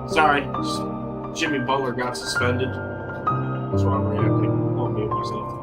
Sorry, Jimmy Butler got suspended. That's why I'm reacting. I'll mute myself.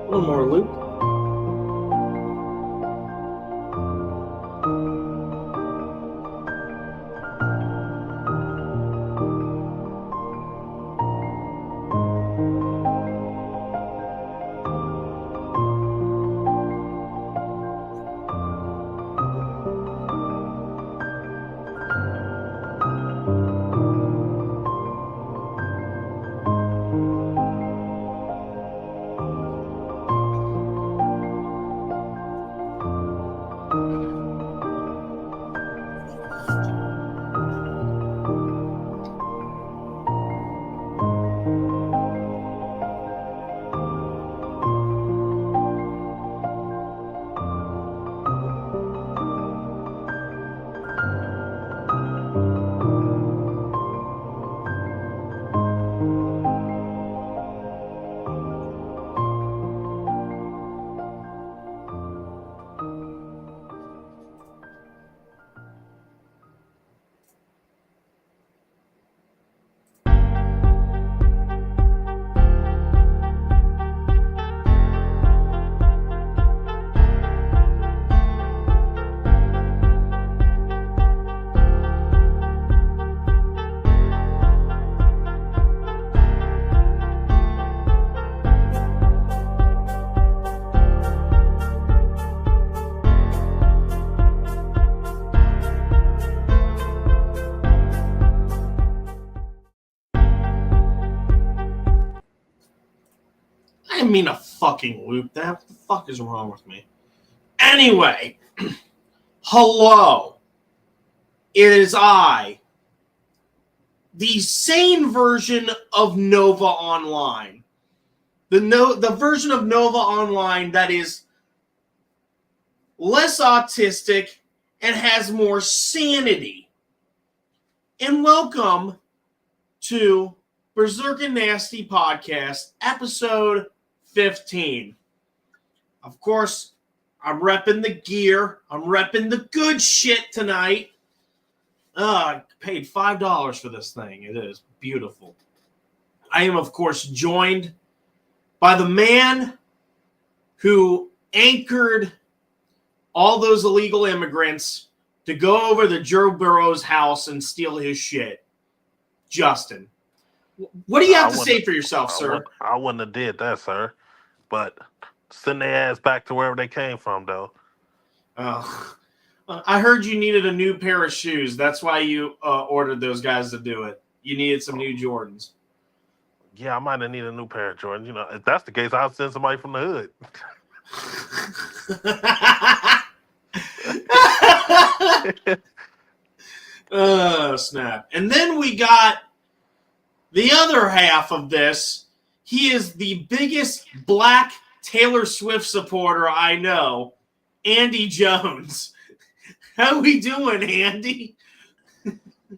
One more loop. I didn't mean a fucking loop that. What the fuck is wrong with me? Anyway, hello. It is I, the sane version of Nova Online. The version of Nova Online that is less autistic and has more sanity. And welcome to Berserk and Nasty Podcast, episode 15. Of course, I'm repping the gear. I'm repping the good shit tonight. I paid $5 for this thing. It is beautiful. I am, of course, joined by the man who anchored all those illegal immigrants to go over to Joe Burrow's house and steal his shit. Justin, what do you have to say for yourself, sir? I wouldn't have did that, sir. But send their ass back to wherever they came from, though. I heard you needed a new pair of shoes. That's why you ordered those guys to do it. You needed some new Jordans. Yeah, I might have needed a new pair of Jordans. You know, if that's the case, I'll send somebody from the hood. Snap. And then we got the other half of this. He is the biggest black Taylor Swift supporter I know, Andy Jones. How we doing, Andy?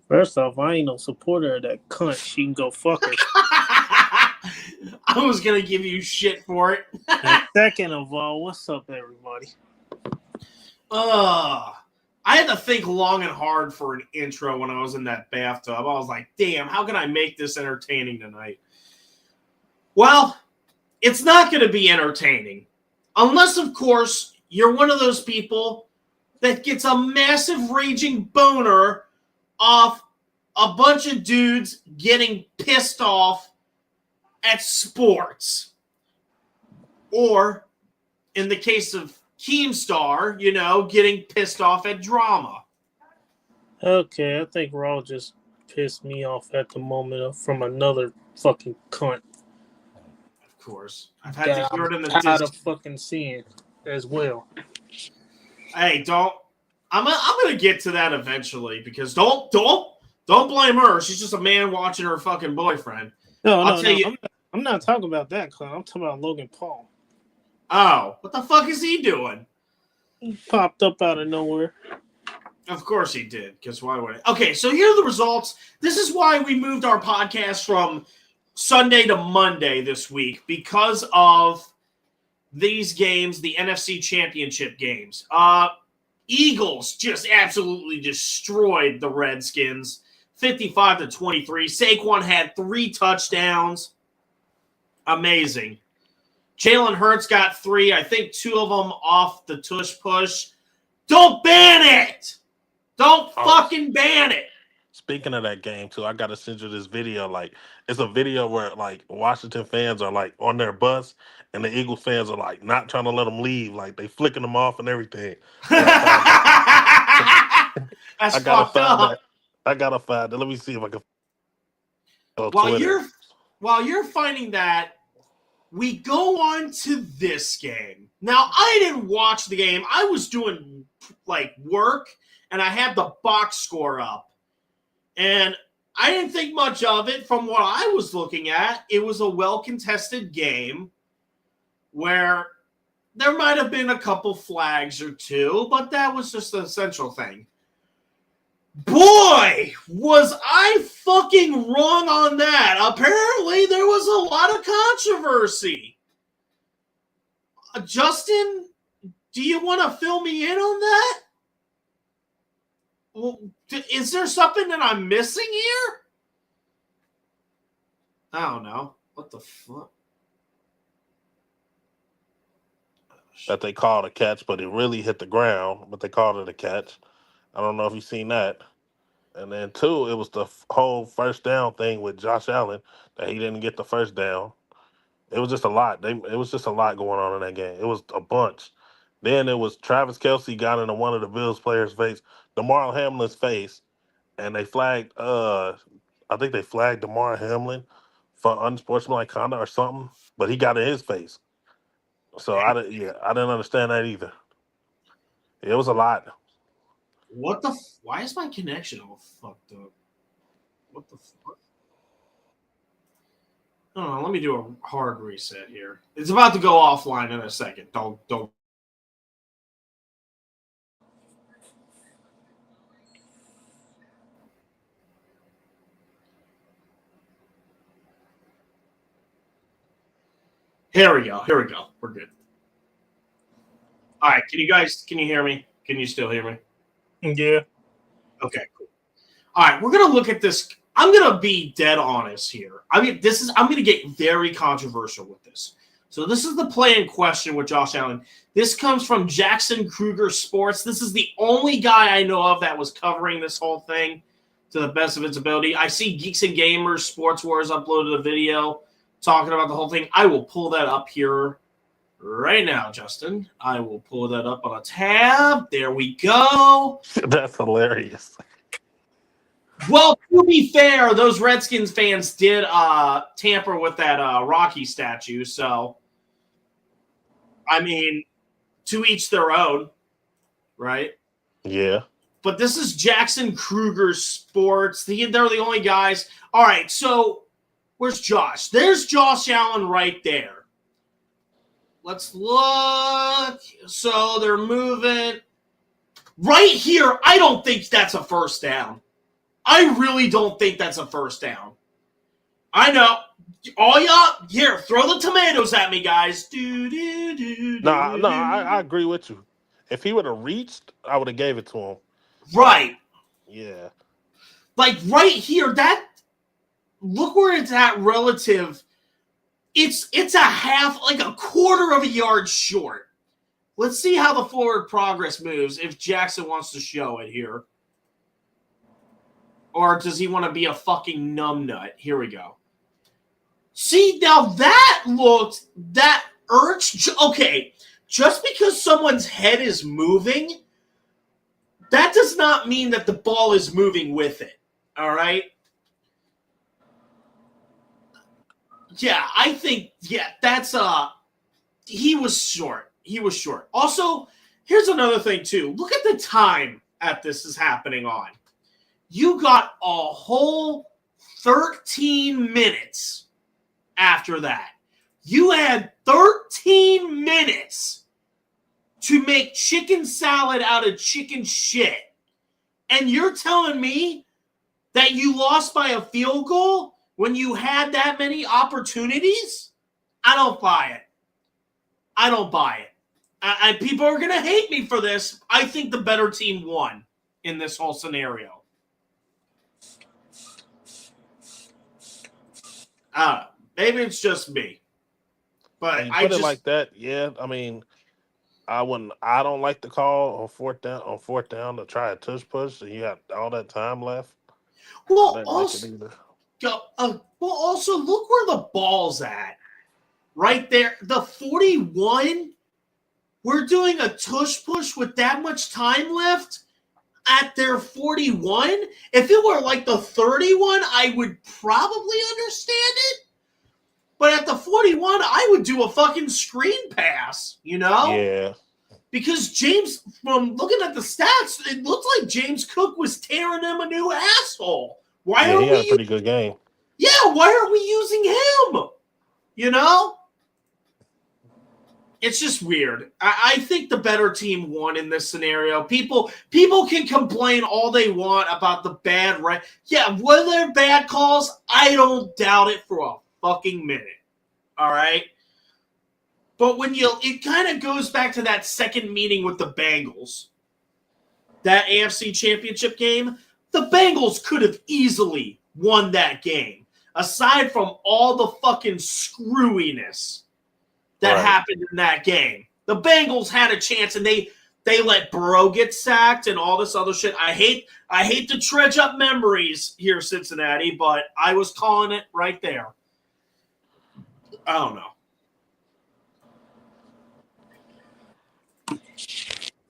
First off, I ain't no supporter of that cunt. She can go fuck her. I was going to give you shit for it. And second of all, what's up, everybody? I had to think long and hard for an intro when I was in that bathtub. I was like, damn, how can I make this entertaining tonight? Well, it's not going to be entertaining. Unless, of course, you're one of those people that gets a massive raging boner off a bunch of dudes getting pissed off at sports. Or, in the case of Keemstar, getting pissed off at drama. Okay, I think Raw just pissed me off at the moment from another fucking cunt. Of course. I've had to hear it in the tired of fucking seeing as well. Hey, I'm gonna get to that eventually because don't blame her. She's just a man watching her fucking boyfriend. No. I'm not talking about that cunt. I'm talking about Logan Paul. Oh, what the fuck is he doing? He popped up out of nowhere. Of course he did, because why would it? Okay, so here are the results. This is why we moved our podcast from Sunday to Monday this week, because of these games, the NFC Championship games. Eagles just absolutely destroyed the Redskins, 55-23. Saquon had 3 touchdowns. Amazing. Jalen Hurts got 3. I think 2 of them off the tush push. Don't ban it! Don't fucking ban it! Speaking of that game, too, I got to send you this video. Like, it's a video where, like, Washington fans are, like, on their bus, and the Eagles fans are, like, not trying to let them leave. Like, they flicking them off and everything. That's fucked up. I got to find it. Let me see if I can. While you're finding that, we go on to this game. Now, I didn't watch the game. I was doing, work, and I had the box score up. And I didn't think much of it from what I was looking at. It was a well-contested game where there might have been a couple flags or two, but that was just the essential thing. Boy, was I fucking wrong on that. Apparently, there was a lot of controversy. Justin, do you want to fill me in on that? Well, is there something that I'm missing here? I don't know. What the fuck? That they called a catch, but it really hit the ground, but they called it a catch. I don't know if you've seen that. And then, 2, it was the whole first down thing with Josh Allen, that he didn't get the first down. It was just a lot. It was just a lot going on in that game. It was a bunch. Then it was Travis Kelce got into one of the Bills players' face, DeMar Hamlin's face, and they flagged, I think they flagged DeMar Hamlin for unsportsmanlike conduct or something, but he got in his face. So, I didn't understand that either. It was a lot. What the? Why is my connection all fucked up? What the fuck? Oh, let me do a hard reset here. It's about to go offline in a second. Don't. Here we go. We're good. All right. Can you hear me? Can you still hear me? Yeah. Okay, cool. All right. We're going to look at this. I'm going to be dead honest here. I'm going to get very controversial with this. So this is the play in question with Josh Allen. This comes from Jackson Kruger Sports. This is the only guy I know of that was covering this whole thing to the best of its ability. I see Geeks and Gamers, Sports Wars uploaded a video talking about the whole thing. I will pull that up here right now, Justin. I will pull that up on a tab. There we go. That's hilarious. Well, to be fair, those Redskins fans did tamper with that Rocky statue. So, I mean, to each their own, right? Yeah. But this is Jackson Kruger Sports. They're the only guys. All right, so where's Josh? There's Josh Allen right there. Let's look. So they're moving. Right here, I don't think that's a first down. I really don't think that's a first down. I know. All y'all, here, throw the tomatoes at me, guys. No, I agree with you. If he would have reached, I would have gave it to him. Right. Yeah. Like right here, look where it's at relative. It's a half, like a quarter of a yard short. Let's see how the forward progress moves if Jackson wants to show it here. Or does he want to be a fucking numbnut? Here we go. See, now that okay, just because someone's head is moving, that does not mean that the ball is moving with it. All right? Yeah, I think, that's, he was short. Also, here's another thing, too. Look at the time that this is happening on. You got a whole 13 minutes after that. You had 13 minutes to make chicken salad out of chicken shit. And you're telling me that you lost by a field goal when you had that many opportunities? I don't buy it. People are going to hate me for this. I think the better team won in this whole scenario. Maybe it's just me. But I put it like that, yeah. I mean, I don't like the call on fourth down to try a tush push, and you have all that time left. Well, also look where the ball's at. Right there. The 41, we're doing a tush push with that much time left at their 41. If it were like the 31, I would probably understand it. But at the 41, I would do a fucking screen pass, you know? Yeah. Because James, from looking at the stats, it looks like James Cook was tearing him a new asshole. He had a pretty good game. Yeah, why are we using him? You know? It's just weird. I think the better team won in this scenario. People can complain all they want about the bad right. Yeah, were there bad calls? I don't doubt it for a fucking minute. All right? But it kind of goes back to that second meeting with the Bengals. That AFC Championship game, the Bengals could have easily won that game. Aside from all the fucking screwiness that happened in that game. The Bengals had a chance, and they let Burrow get sacked and all this other shit. I hate to dredge up memories here, Cincinnati, but I was calling it right there. I don't know.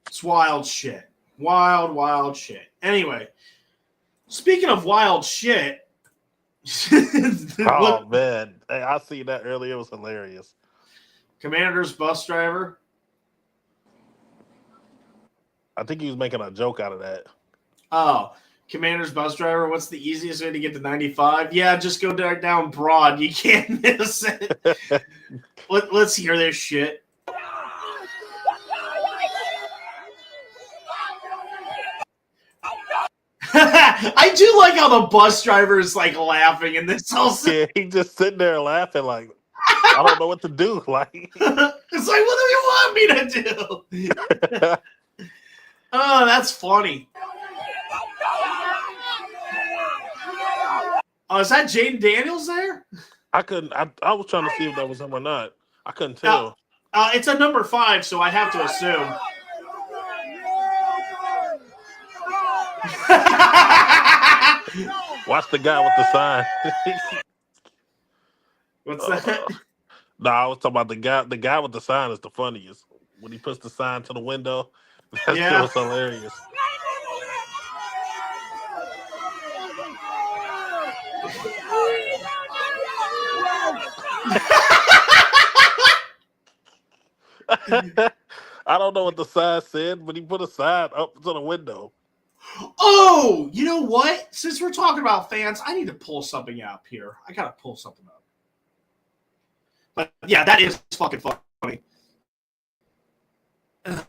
It's wild shit. Wild shit. Anyway, speaking of wild shit. Oh, man. Hey, I seen that earlier. It was hilarious. Commander's bus driver. I think he was making a joke out of that. Oh, Commander's bus driver. What's the easiest way to get to 95? Yeah, just go down Broad. You can't miss it. Let's hear this shit. I do like how the bus driver is like laughing in this whole scene. Yeah, he just sitting there laughing like, I don't know what to do. Like, it's like, what do you want me to do? Oh, that's funny. Oh, is that Jaden Daniels there? I couldn't. I was trying to see if that was him or not. I couldn't tell. It's a number 5, so I have to assume. Watch the guy with the sign. What's that? No, I was talking about the guy. The guy with the sign is the funniest. When he puts the sign to the window, that shit was hilarious. I don't know what the sign said, but he put a sign up to the window. Oh, you know what? Since we're talking about fans, I need to pull something up here. I gotta pull something up. But yeah, that is fucking funny. I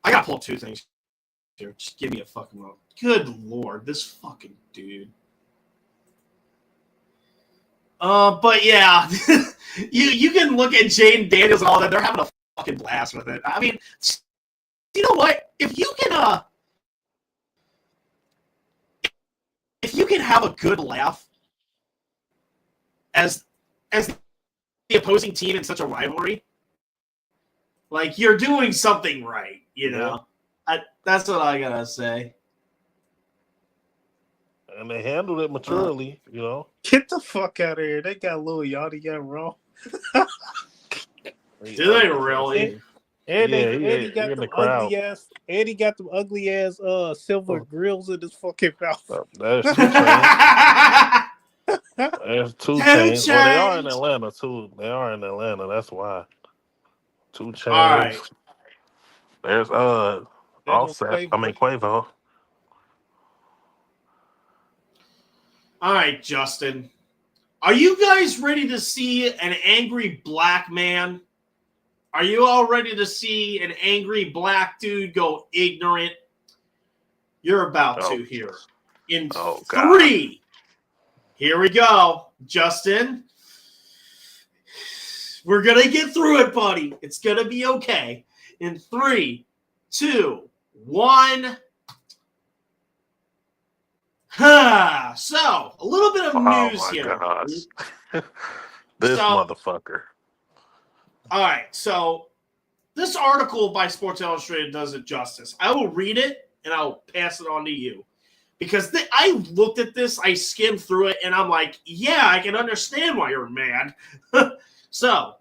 gotta pull 2 things here. Just give me a fucking moment. Good lord, this fucking dude. But yeah, you can look at Jaden Daniels and all that. They're having a fucking blast with it. I mean, you know what? If you can have a good laugh as the opposing team in such a rivalry, like, you're doing something right, you know? That's what I gotta say. And they handled it maturely, you know. Get the fuck out of here. They got Lil Yachty got wrong. Do they really? And Yeah, he got them ugly ass. And he got them ugly ass silver grills in his fucking mouth. There's 2 chains. There's 2 chains. Well, they are in Atlanta too. They are in Atlanta. That's why. 2 chains. All right. There's Offset. I mean Quavo. All right, Justin. Are you guys ready to see an angry black man? Are you all ready to see an angry black dude go ignorant? You're about to here. In 3. Here we go, Justin. We're going to get through it, buddy. It's going to be okay. In 3, 2, 1. So, a little bit of news here. This motherfucker. All right, so this article by Sports Illustrated does it justice. I will read it, and I'll pass it on to you. Because I looked at this, I skimmed through it, and I'm like, yeah, I can understand why you're mad. So,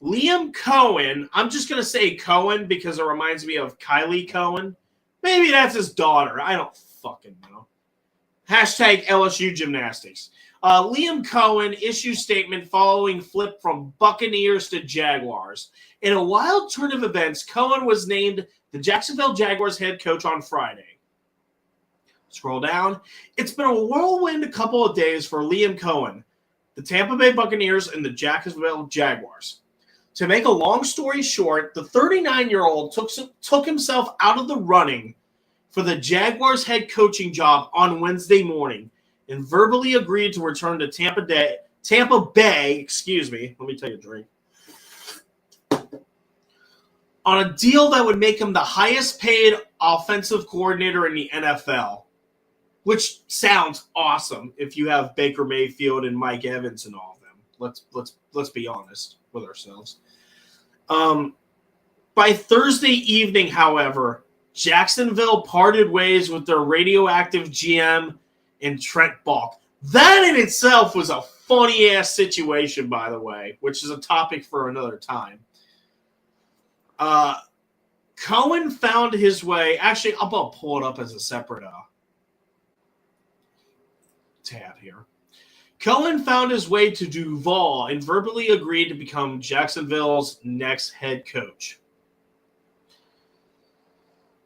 Liam Cohen, I'm just going to say Cohen because it reminds me of Kylie Cohen. Maybe that's his daughter. I don't fucking know. Hashtag LSU gymnastics. Liam Cohen issues statement following flip from Buccaneers to Jaguars. In a wild turn of events, Cohen was named the Jacksonville Jaguars head coach on Friday. Scroll down. It's been a whirlwind couple of days for Liam Cohen, the Tampa Bay Buccaneers, and the Jacksonville Jaguars. To make a long story short, the 39-year-old took himself out of the running for the Jaguars head coaching job on Wednesday morning and verbally agreed to return to Tampa Bay, let me take a drink, on a deal that would make him the highest paid offensive coordinator in the NFL, which sounds awesome if you have Baker Mayfield and Mike Evans and all of them. Let's be honest with ourselves. By Thursday evening, however, Jacksonville parted ways with their radioactive GM and Trent Balk. That in itself was a funny-ass situation, by the way, which is a topic for another time. Cohen found his way. Actually, I'm going to pull it up as a separate tab here. Cohen found his way to Duval and verbally agreed to become Jacksonville's next head coach.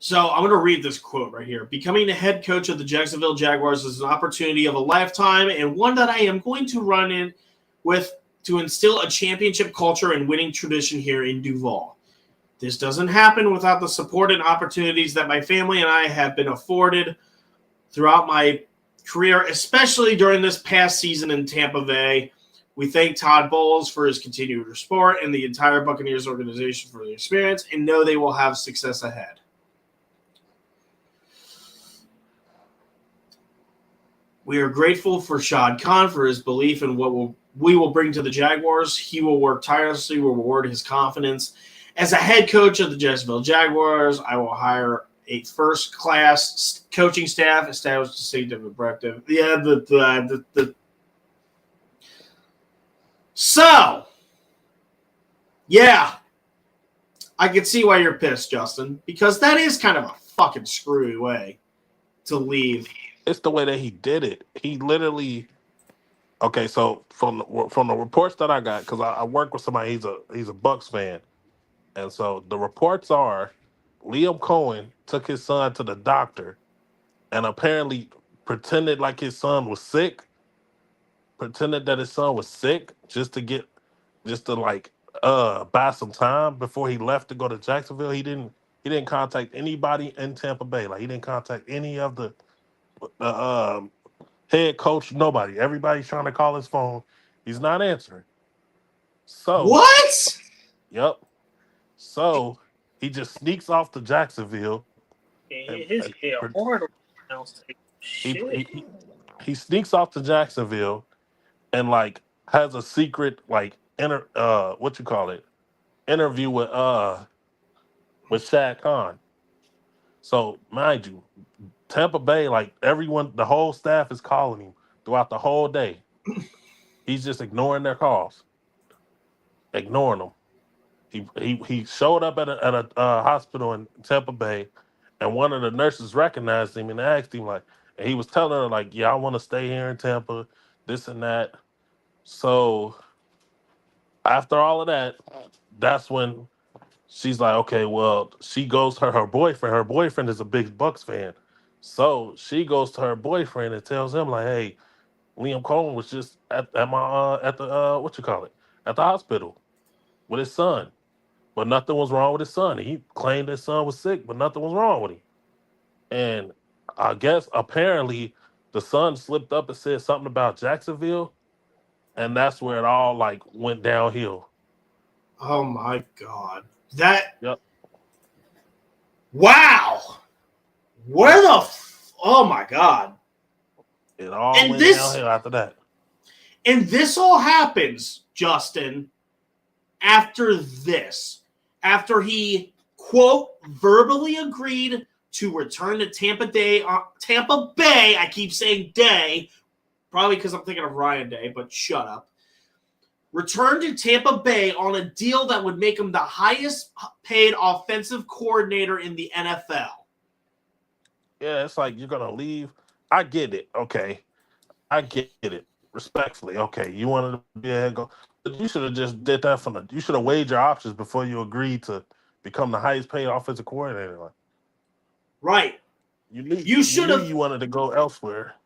So I'm going to read this quote right here. Becoming the head coach of the Jacksonville Jaguars is an opportunity of a lifetime and one that I am going to run in with to instill a championship culture and winning tradition here in Duval. This doesn't happen without the support and opportunities that my family and I have been afforded throughout my career, especially during this past season in Tampa Bay, We thank Todd Bowles for his continued support and the entire Buccaneers organization for the experience and know they will have success ahead. We are grateful for Shad Khan for his belief in what we will bring to the Jaguars. He will work tirelessly to reward his confidence. As a head coach of the Jacksonville Jaguars, I will hire a first-class coaching staff established to stay directive. So, yeah, I can see why you're pissed, Justin, because that is kind of a fucking screwy way to leave. It's the way that he did it. He literally. Okay, so from the reports that I got, because I work with somebody, he's a Bucks fan, and so the reports are, Liam Cohen took his son to the doctor, and apparently pretended like his son was sick, pretended that his son was sick just to like buy some time before he left to go to Jacksonville. He didn't contact anybody in Tampa Bay. Like he didn't contact any of the head coach, nobody. Everybody's trying to call his phone. He's not answering. So what? Yep. So he just sneaks off to Jacksonville. He sneaks off to Jacksonville and like has a secret like interview with Shad Khan. So mind you, Tampa Bay, like everyone, the whole staff is calling him throughout the whole day. He's just ignoring their calls, ignoring them. He showed up at a hospital in Tampa Bay, and one of the nurses recognized him and asked him and he was telling her like, "Yeah, I want to stay here in Tampa, this and that." So after all of that, that's when she's like, "Okay, well," she goes to her boyfriend. Her boyfriend is a big Bucks fan. So she goes to her boyfriend and tells him like, "Hey, Liam Cohen was just at the hospital with his son, but nothing was wrong with his son. He claimed his son was sick, but nothing was wrong with him." And I guess apparently the son slipped up and said something about Jacksonville, and that's where it all like went downhill. Oh my God! Yep. Wow! Oh my God! It all went downhill after that. And this all happens, Justin, after he, quote, verbally agreed to return to Tampa Bay. I keep saying day, probably because I'm thinking of Ryan Day, but shut up. Returned to Tampa Bay on a deal that would make him the highest paid offensive coordinator in the NFL. Yeah, it's like you're gonna leave. I get it. Okay, I get it. Respectfully, okay, you wanted to be a head coach. You should have just did that you should have weighed your options before you agreed to become the highest paid offensive coordinator. Right. You should have. You wanted to go elsewhere.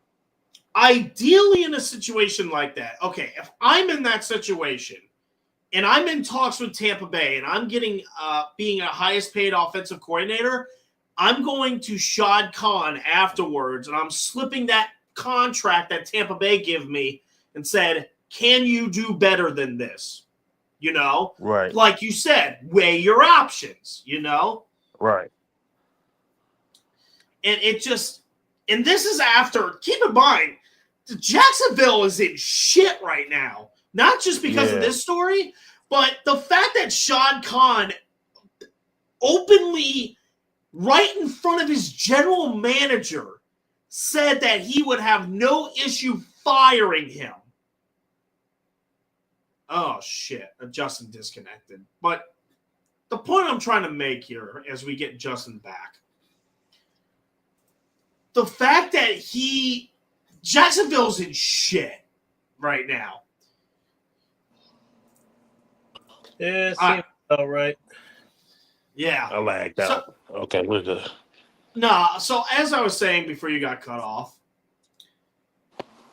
Ideally, in a situation like that, okay, if I'm in that situation and I'm in talks with Tampa Bay and I'm getting being a highest paid offensive coordinator, I'm going to Shad Khan afterwards and I'm slipping that contract that Tampa Bay give me and said, "Can you do better than this?" You know? Right. Like you said, weigh your options, you know? Right. And and this is after, keep in mind, Jacksonville is in shit right now. Not just because of this story, but the fact that Shad Khan openly, right in front of his general manager, said that he would have no issue firing him. Oh, shit. Justin disconnected. But the point I'm trying to make here as we get Justin back, the fact that Jacksonville's in shit right now. Yeah, it seems all right. Yeah. I lagged out. Okay, we're good. Nah, so as I was saying before you got cut off,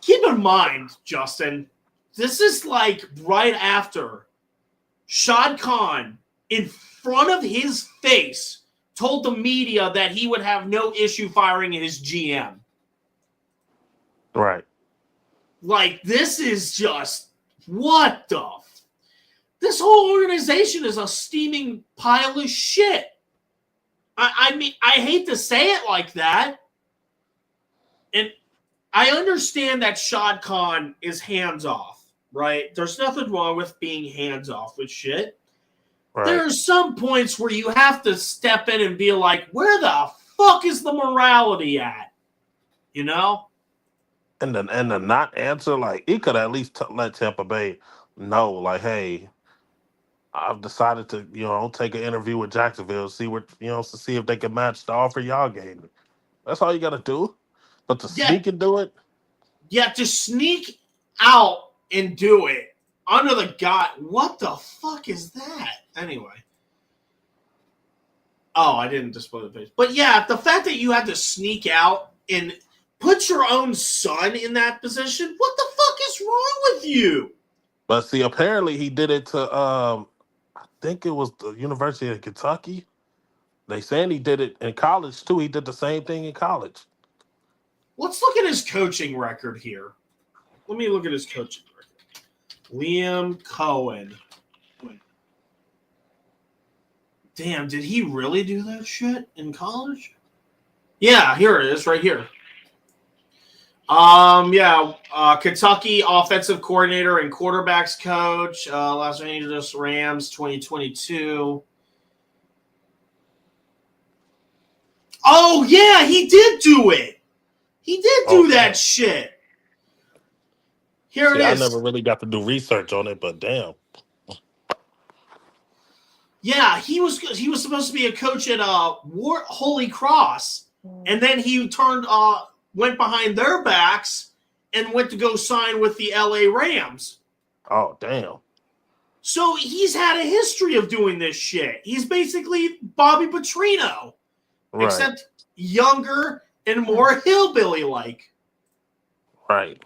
keep in mind, Justin, this is like right after Shad Khan, in front of his face, told the media that he would have no issue firing his GM. Right. Like, this is just What the? This whole organization is a steaming pile of shit. I mean, I hate to say it like that. And I understand that Shad Khan is hands off, right? There's nothing wrong with being hands off with shit. Right. There are some points where you have to step in and be like, where the fuck is the morality at? You know? And the not answer, like, he could at least let Tampa Bay know, like, hey, I've decided to, take an interview with Jacksonville, see what, to see if they can match the offer y'all gave me. That's all you got to do. But to sneak and do it? Yeah, to sneak out and do it under the god. What the fuck is that? Anyway. Oh, I didn't display the page. But yeah, the fact that you had to sneak out and put your own son in that position, what the fuck is wrong with you? But see, apparently he did it to, I think it was the University of Kentucky. They saying he did it in college, too. He did the same thing in college. Let's look at his coaching record here. Let me look at his coaching record. Liam Cohen. Damn, did he really do that shit in college? Yeah, here it is, right here. Kentucky offensive coordinator and quarterbacks coach, Los Angeles Rams 2022. Oh, yeah, he did do it. He did do that shit. Here it is. I never really got to do research on it, but damn. Yeah, he was supposed to be a coach at Holy Cross, and then he went behind their backs and went to go sign with the LA Rams. Oh, damn. So he's had a history of doing this shit. He's basically Bobby Petrino, right, except younger and more hillbilly-like. Right.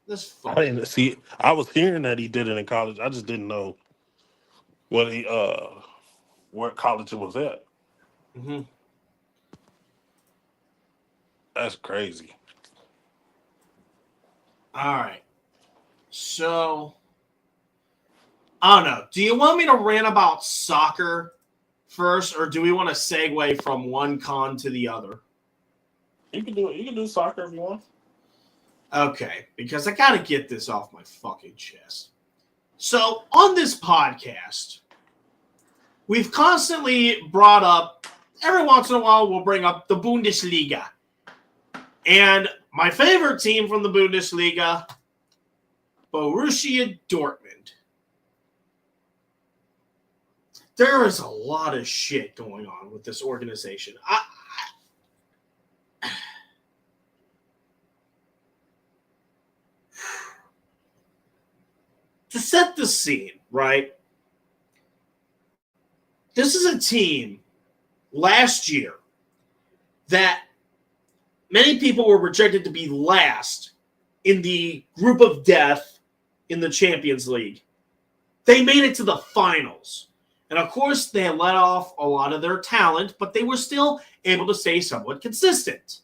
This I didn't see. I was hearing that he did it in college. I just didn't know what what college it was at. Mm-hmm. That's crazy. All right. So, I don't know. Do you want me to rant about soccer first, or do we want to segue from one con to the other? You can do it. You can do soccer if you want. Okay, because I got to get this off my fucking chest. So, on this podcast, we've constantly brought up, every once in a while, we'll bring up the Bundesliga. And my favorite team from the Bundesliga, Borussia Dortmund. There is a lot of shit going on with this organization. To set the scene, right? This is a team last year that many people were projected to be last in the group of death in the Champions League. They made it to the finals. And of course, they had let off a lot of their talent, but they were still able to stay somewhat consistent.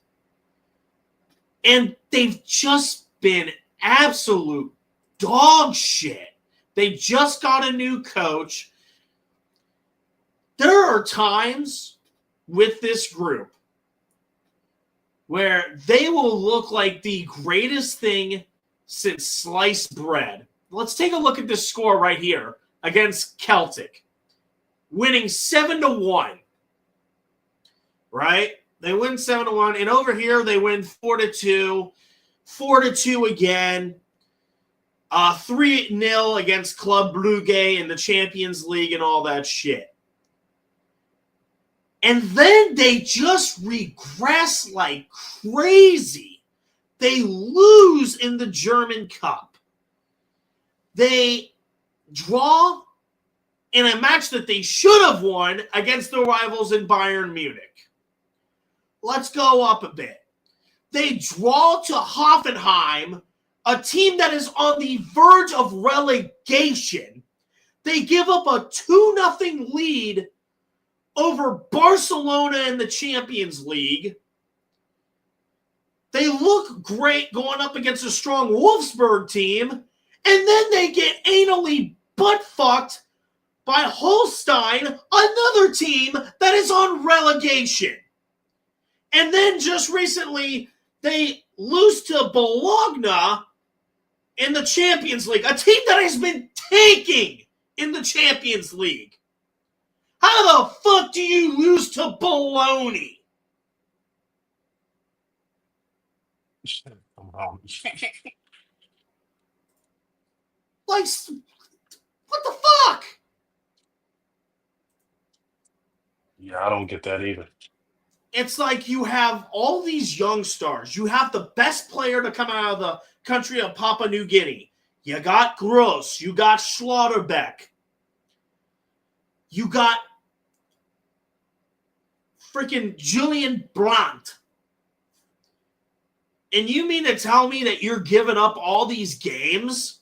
And they've just been absolute dog shit. They just got a new coach. There are times with this group where they will look like the greatest thing since sliced bread. Let's take a look at this score right here against Celtic. Winning 7-1. Right? They win 7-1. And over here, they win 4-2. 4-2 again. 3-0 against Club Brugge in the Champions League and all that shit. And then they just regress like crazy. They lose in the German Cup. They draw in a match that they should have won against their rivals in Bayern Munich. Let's go up a bit. They draw to Hoffenheim, a team that is on the verge of relegation. They give up a 2-0 lead over Barcelona in the Champions League. They look great going up against a strong Wolfsburg team, and then they get anally butt-fucked by Holstein, another team that is on relegation. And then just recently, they lose to Bologna in the Champions League, a team that has been tanking in the Champions League. How the fuck do you lose to Bologna? Like, what the fuck? Yeah, I don't get that either. It's like you have all these young stars. You have the best player to come out of the country of Papua New Guinea. You got Gross. You got Schlotterbeck. You got freaking Julian Brandt. And you mean to tell me that you're giving up all these games?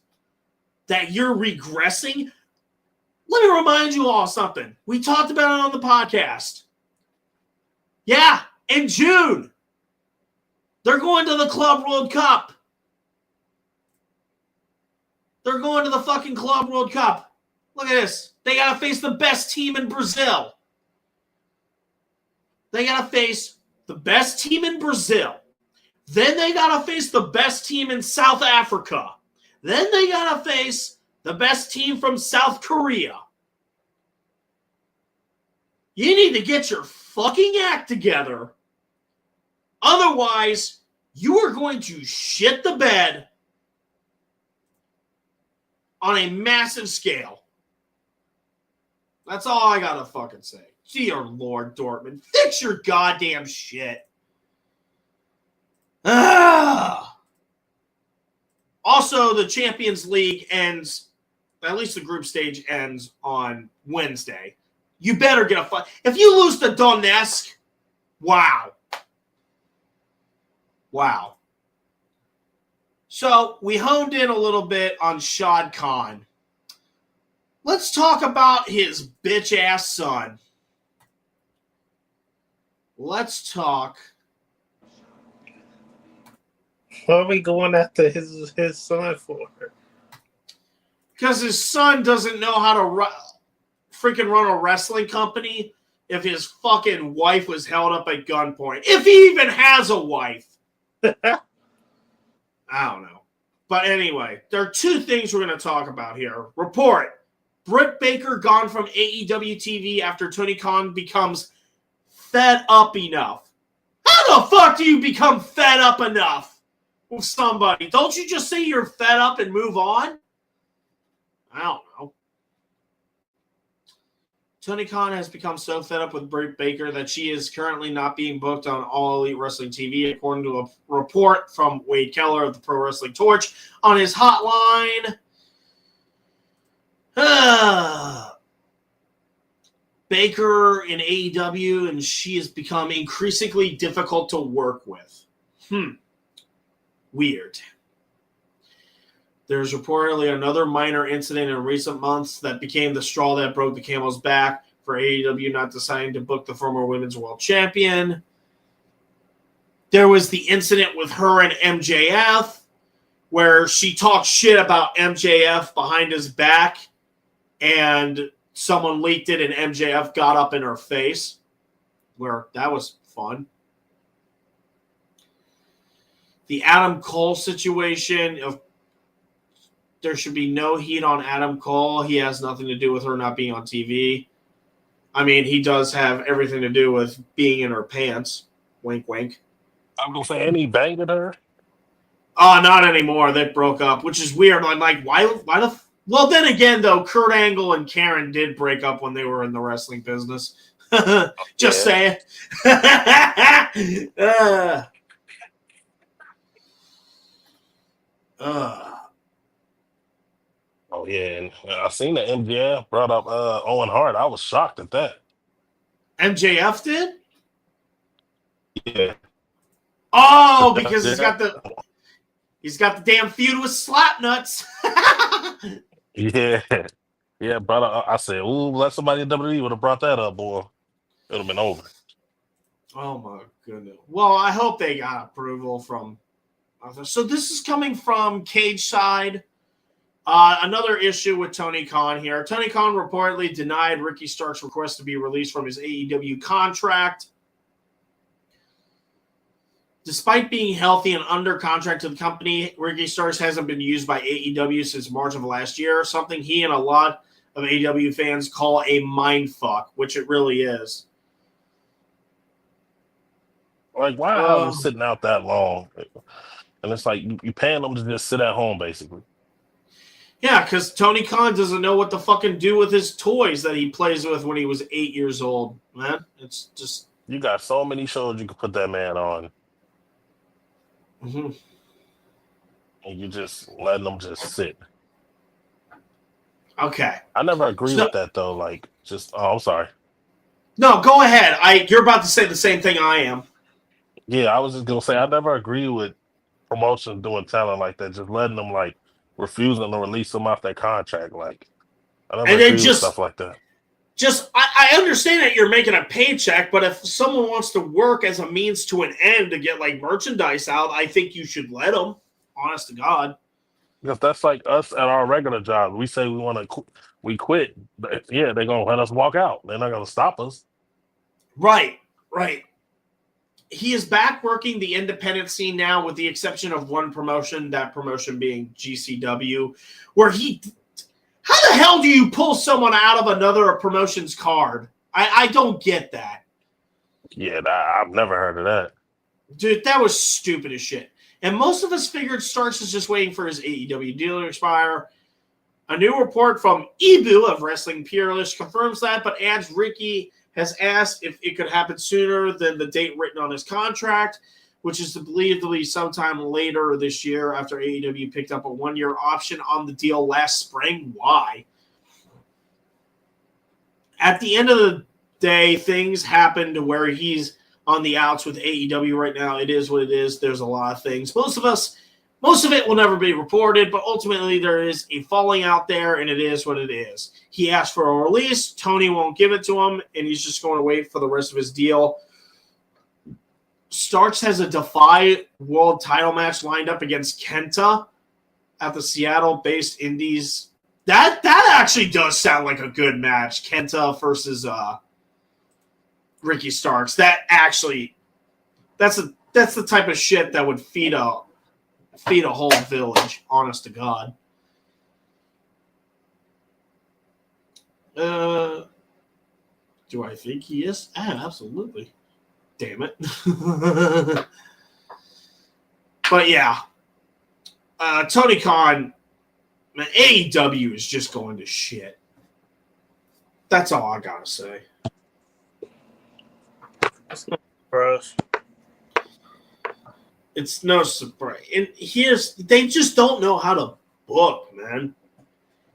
That you're regressing? Let me remind you all something. We talked about it on the podcast. Yeah, in June, they're going to the Club World Cup. They're going to the fucking Club World Cup. Look at this. They got to face the best team in Brazil. They got to face the best team in Brazil. Then they got to face the best team in South Africa. Then they got to face the best team from South Korea. You need to get your fucking act together. Otherwise, you are going to shit the bed on a massive scale. That's all I gotta fucking say. Dear Lord, Dortmund, fix your goddamn shit. Also, the Champions League ends, at least the group stage ends on Wednesday. You better get a fight. If you lose to Donetsk, wow. Wow. So we honed in a little bit on Shad Khan. Let's talk about his bitch-ass son. Let's talk. What are we going after his son for? Because his son doesn't know how to freaking run a wrestling company if his fucking wife was held up at gunpoint. If he even has a wife. I don't know. But anyway, there are two things we're going to talk about here. Report. Britt Baker gone from AEW TV after Tony Khan becomes fed up enough. How the fuck do you become fed up enough with somebody? Don't you just say you're fed up and move on? I don't know. Tony Khan has become so fed up with Britt Baker that she is currently not being booked on All Elite Wrestling TV, according to a report from Wade Keller of the Pro Wrestling Torch on his hotline. Baker in AEW, and she has become increasingly difficult to work with. Weird. There's reportedly another minor incident in recent months that became the straw that broke the camel's back for AEW not deciding to book the former Women's World Champion. There was the incident with her and MJF where she talked shit about MJF behind his back and someone leaked it and MJF got up in her face. Where that was fun. The Adam Cole situation of there should be no heat on Adam Cole. He has nothing to do with her not being on TV. I mean, he does have everything to do with being in her pants. Wink, wink. I'm going to say, and he banged at her? Oh, not anymore. They broke up, which is weird. I'm like, why the... Well, then again, though, Kurt Angle and Karen did break up when they were in the wrestling business. Just saying. Oh, yeah. And I seen that MJF brought up Owen Hart. I was shocked at that. MJF did? Yeah. Oh, because he's got the damn feud with Slapnuts. Yeah. Yeah, brother. I said, ooh, let somebody in WWE would have brought that up, boy. It would have been over. Oh my goodness. Well, I hope they got approval from. So this is coming from Cage Side. Another issue with Tony Khan here. Tony Khan reportedly denied Ricky Stark's request to be released from his AEW contract. Despite being healthy and under contract to the company, Ricky Starks hasn't been used by AEW since March of last year, something he and a lot of AEW fans call a mindfuck, which it really is. Like, why have them sitting out that long? And it's like you paying them to just sit at home, basically. Yeah, because Tony Khan doesn't know what to fucking do with his toys that he plays with when he was 8 years old, man. It's just... You got so many shows you could put that man on. Mm-hmm. And you just letting them just sit. Okay. I never agree with that, though. Like, I'm sorry. No, go ahead. You're about to say the same thing I am. Yeah, I was just going to say, I never agree with promotion doing talent like that, just letting them, like, refusing to release them off their contract. Like, I never agree with stuff like that. I understand that you're making a paycheck, but if someone wants to work as a means to an end to get like merchandise out, I think you should let them. Honest to God. Because that's like us at our regular job. We say we want to, we quit. Yeah, they're gonna let us walk out. They're not gonna stop us. Right. He is back working the independent scene now, with the exception of one promotion. That promotion being GCW, where he. How the hell do you pull someone out of another promotion's card? I don't get that. Yeah, I've never heard of that. Dude, that was stupid as shit. And most of us figured Starks is just waiting for his AEW deal to expire. A new report from Ibu of Wrestling Peerless confirms that, but adds Ricky has asked if it could happen sooner than the date written on his contract, which is believed to be sometime later this year after AEW picked up a one-year option on the deal last spring. Why? At the end of the day, things happen to where he's on the outs with AEW right now. It is what it is. There's a lot of things. Most of it will never be reported, but ultimately there is a falling out there, and it is what it is. He asked for a release. Tony won't give it to him, and he's just going to wait for the rest of his deal. Starks has a Defy World title match lined up against Kenta at the Seattle-based Indies. That actually does sound like a good match. Kenta versus Ricky Starks. That's the type of shit that would feed a whole village. Honest to God. Do I think he is? Absolutely. Damn it. But yeah. Tony Khan, man, AEW is just going to shit. That's all I gotta say. It's no surprise. It's no surprise. And they just don't know how to book, man.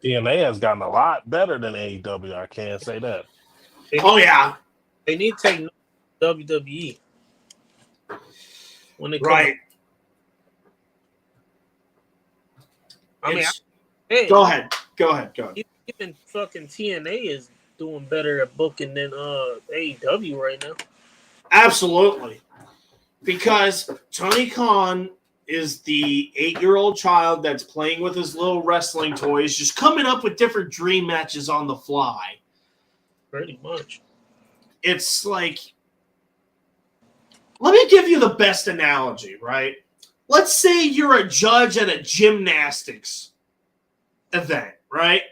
TNA has gotten a lot better than AEW. I can't say that. Yeah. They need to take WWE when they come right. I mean, go ahead. Even fucking TNA is doing better at booking than AEW right now. Absolutely. Because Tony Khan is the 8-year-old child that's playing with his little wrestling toys, just coming up with different dream matches on the fly. Pretty much. It's like, let me give you the best analogy, right? Let's say you're a judge at a gymnastics event, right?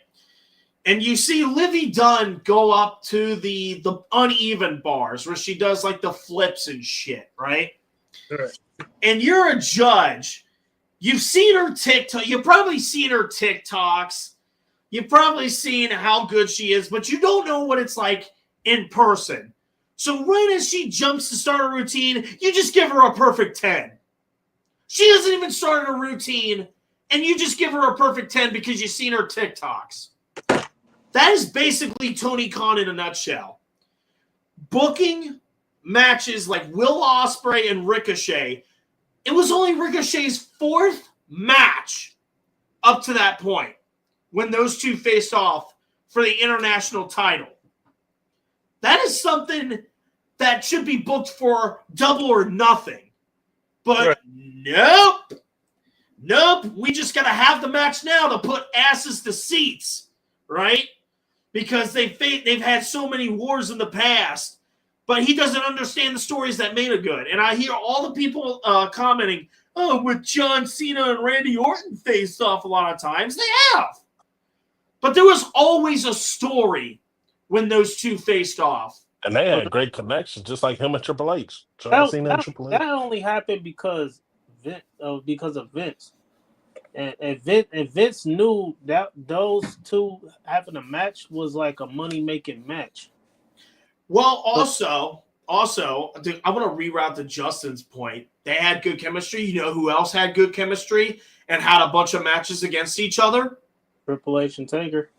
And you see Livy Dunn go up to the uneven bars where she does like the flips and shit, right? Right. And you're a judge. You've seen her TikTok. You've probably seen her TikToks. You've probably seen how good she is, but you don't know what it's like in person. So right as she jumps to start a routine, you just give her a perfect 10. She hasn't even started a routine, and you just give her a perfect 10 because you've seen her TikToks. That is basically Tony Khan in a nutshell. Booking matches like Will Ospreay and Ricochet. It was only Ricochet's 4th match up to that point when those two faced off for the international title. That is something that should be booked for Double or Nothing. But Right. Nope. We just got to have the match now to put asses to seats, right? Because they've had so many wars in the past. But he doesn't understand the stories that made it good. And I hear all the people commenting, oh, with John Cena and Randy Orton faced off a lot of times. They have. But there was always a story when those two faced off. And they had great connections, just like him and Triple H. John Cena and Triple H. That only happened because of Vince. And Vince knew that those two having a match was like a money-making match. Well, also, I want to reroute to Justin's point. They had good chemistry. You know who else had good chemistry and had a bunch of matches against each other? Triple H and Taker.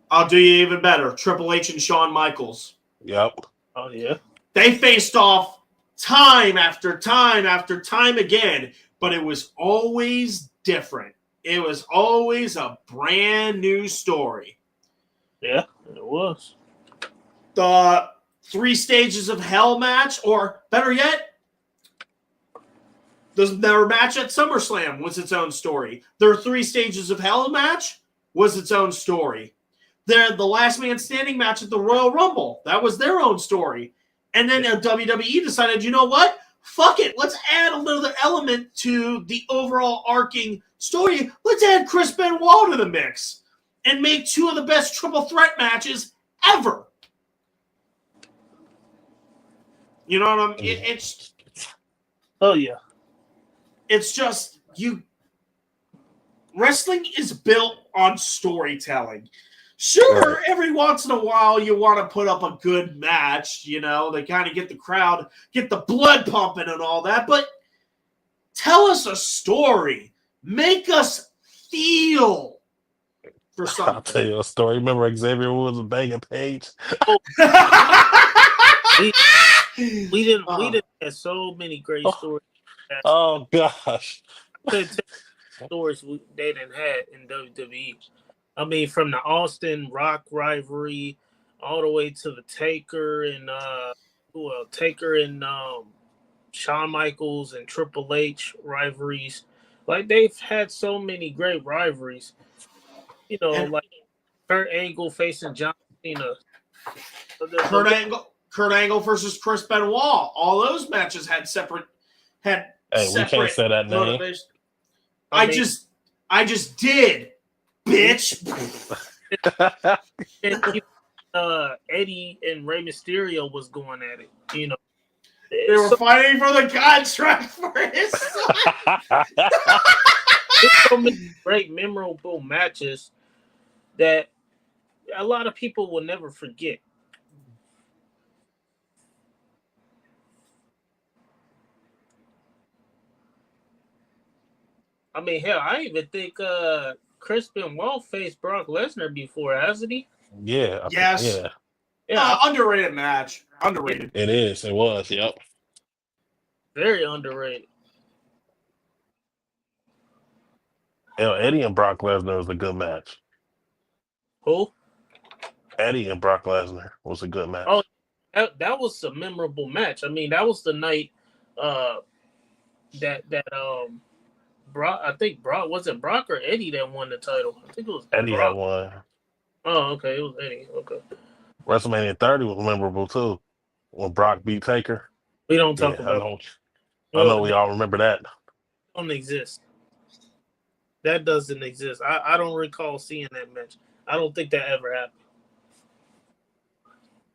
I'll do you even better. Triple H and Shawn Michaels. Yep. Oh, yeah. They faced off time after time after time again, but it was always different. It was always a brand new story. Yeah, it was. The 3 Stages of Hell match, or better yet, their match at SummerSlam was its own story. Their 3 Stages of Hell match was its own story. The Last Man Standing match at the Royal Rumble, that was their own story. And then WWE decided, you know what? Fuck it. Let's add another element to the overall arcing story. Let's add Chris Benoit to the mix and make 2 of the best triple threat matches ever. You know what I mean? It's Oh, yeah. It's just wrestling is built on storytelling. Sure, every once in a while you want to put up a good match, you know, to kind of get the crowd, get the blood pumping and all that, but tell us a story. Make us feel for something. I'll tell you a story. Remember Xavier Woods banging Paige? We didn't have so many great stories. Oh gosh. Stories they didn't have in WWE. I mean, from the Austin Rock rivalry all the way to the Taker and Shawn Michaels and Triple H rivalries. Like, they've had so many great rivalries. You know, like Kurt Angle facing John Cena. Kurt Angle versus Chris Benoit. All those matches had separate. We can't say that name. Motivation. I just did, bitch. Eddie and Rey Mysterio was going at it. You know, they were fighting for the contract for his son. There's so many great, memorable matches that a lot of people will never forget. I mean, hell, I even think Chris Benoit faced Brock Lesnar before, hasn't he? Yeah. Yes. Yeah. Underrated match. Underrated. It is. It was. Yep. Very underrated. Hell, Eddie and Brock Lesnar was a good match. Who? Eddie and Brock Lesnar was a good match. Oh, that was a memorable match. I mean, that was the night Brock, I think Brock, was it Brock or Eddie that won the title? I think it was Eddie Brock. had one. Oh, okay, it was Eddie. Okay. WrestleMania 30 was memorable too, when Brock beat Taker. We don't talk about it. I know we all remember that. Don't exist. That doesn't exist. I don't recall seeing that match. I don't think that ever happened.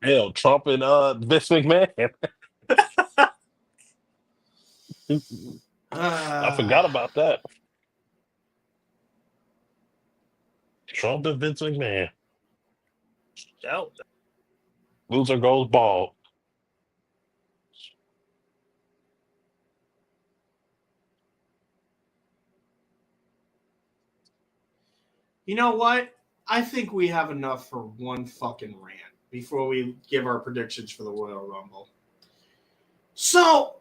Hell, Trump and Vince McMahon. I forgot about that. Trump and Vince McMahon. Loser goes bald. You know what? I think we have enough for one fucking rant before we give our predictions for the Royal Rumble. So,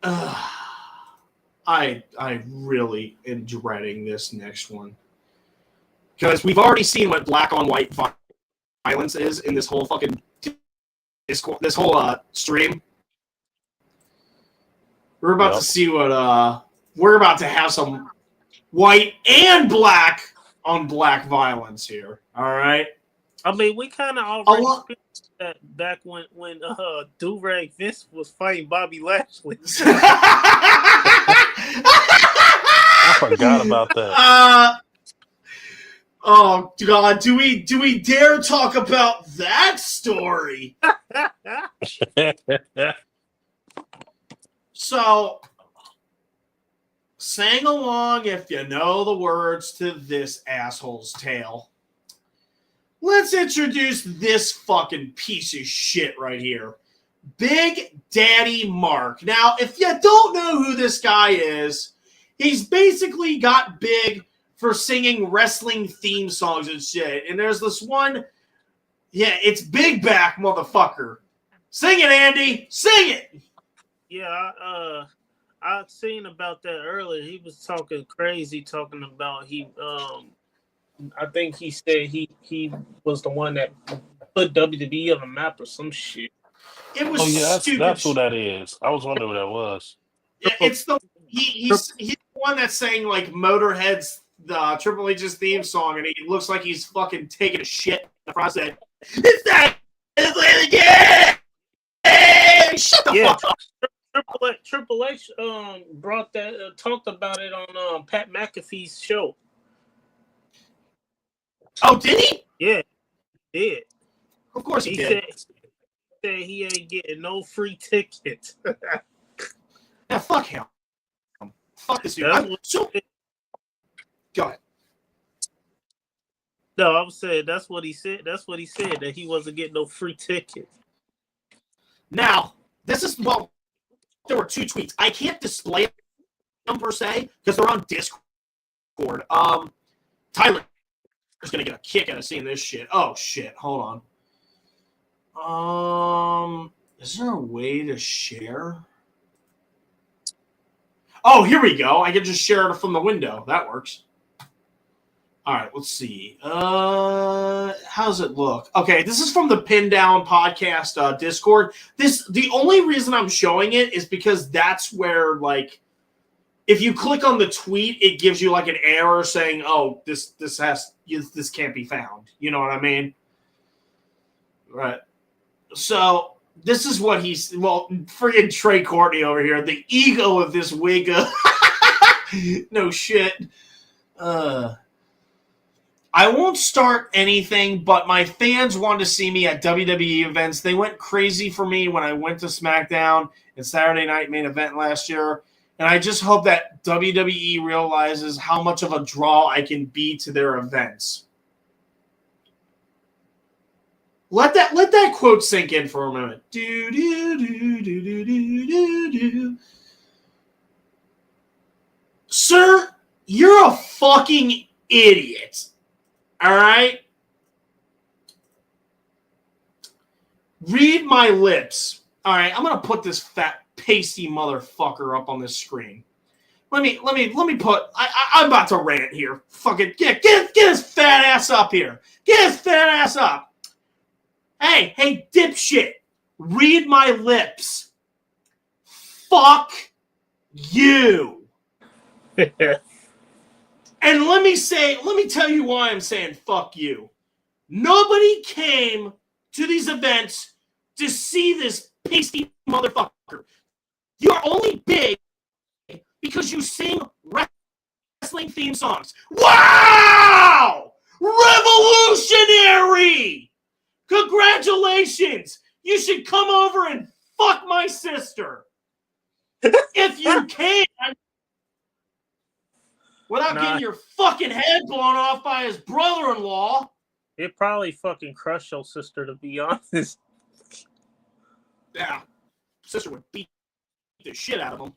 I really am dreading this next one. Because we've already seen what black on white violence is in this whole fucking this whole stream. We're about to see what we're about to have some white and black on black violence here. All right. I mean, we kind of already experienced that back when Durag Vince was fighting Bobby Lashley. I forgot about that. Oh God, do we dare talk about that story? So, sing along if you know the words to this asshole's tale. Let's introduce this fucking piece of shit right here. Big Daddy Mark. Now, if you don't know who this guy is, he's basically got big for singing wrestling theme songs and shit. And there's this one, it's Big Back, motherfucker. Sing it, Andy. Sing it. Yeah, I've seen about that earlier. He was talking crazy, talking about I think he said he was the one that put WWE on the map or some shit. It was stupid. That's who that is. I was wondering who that was. Yeah, it's the he's the one that's saying like Motorhead's the Triple H's theme song, and he looks like he's fucking taking a shit in the process. It's that again. Shut the fuck up. Triple H brought that talked about it on Pat McAfee's show. Oh, did he? Yeah, he did. Of course he did. Said he ain't getting no free tickets. Yeah, fuck him. Fuck this dude. Go ahead. No, I was saying that's what he said. That's what he said, that he wasn't getting no free tickets. Now, there were two tweets. I can't display them per se because they're on Discord. Tyler is gonna get a kick out of seeing this shit. Oh shit, hold on. Is there a way to share? Oh, here we go. I can just share it from the window. That works. All right, let's see. How's it look? Okay, this is from the Pin Down Podcast Discord. The only reason I'm showing it is because that's where, like, if you click on the tweet, it gives you like an error saying, "Oh, this can't be found." You know what I mean? Right. So this is what friggin' Trey Courtney over here, the ego of this wig. No shit. I won't start anything, but my fans want to see me at WWE events. They went crazy for me when I went to SmackDown and Saturday Night Main Event last year. And I just hope that WWE realizes how much of a draw I can be to their events. Let that quote sink in for a moment. Do, do, do, do, do, do, do, do. Sir, you're a fucking idiot. All right? Read my lips. All right, I'm going to put this fat, pasty motherfucker up on this screen. Let me put, I'm about to rant here. Fucking get his fat ass up here. Get his fat ass up. Hey, dipshit. Read my lips. Fuck you. And let me tell you why I'm saying fuck you. Nobody came to these events to see this pasty motherfucker. You're only big because you sing wrestling theme songs. Wow! Revolutionary! Congratulations! You should come over and fuck my sister. If you can. Without getting your fucking head blown off by his brother-in-law. It probably fucking crushed your sister, to be honest. Yeah. Sister would beat the shit out of him.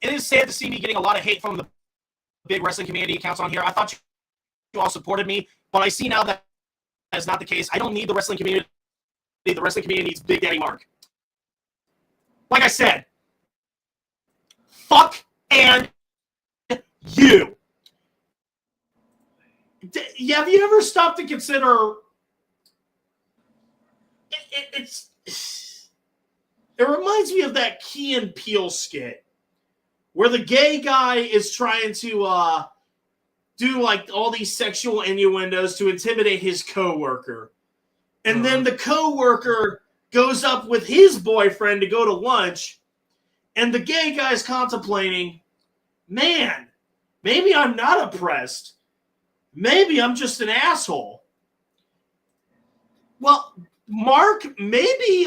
It is sad to see me getting a lot of hate from the big wrestling community accounts on here. I thought you all supported me, but I see now that is not the case. I don't need the wrestling community. The wrestling community needs Big Daddy Mark. Like I said, fuck and you. Have you ever stopped to consider it reminds me of that Key and Peele skit where the gay guy is trying to do like all these sexual innuendos to intimidate his coworker. And then the coworker goes up with his boyfriend to go to lunch, and the gay guy's contemplating, man, maybe I'm not oppressed. Maybe I'm just an asshole. Well, Mark, maybe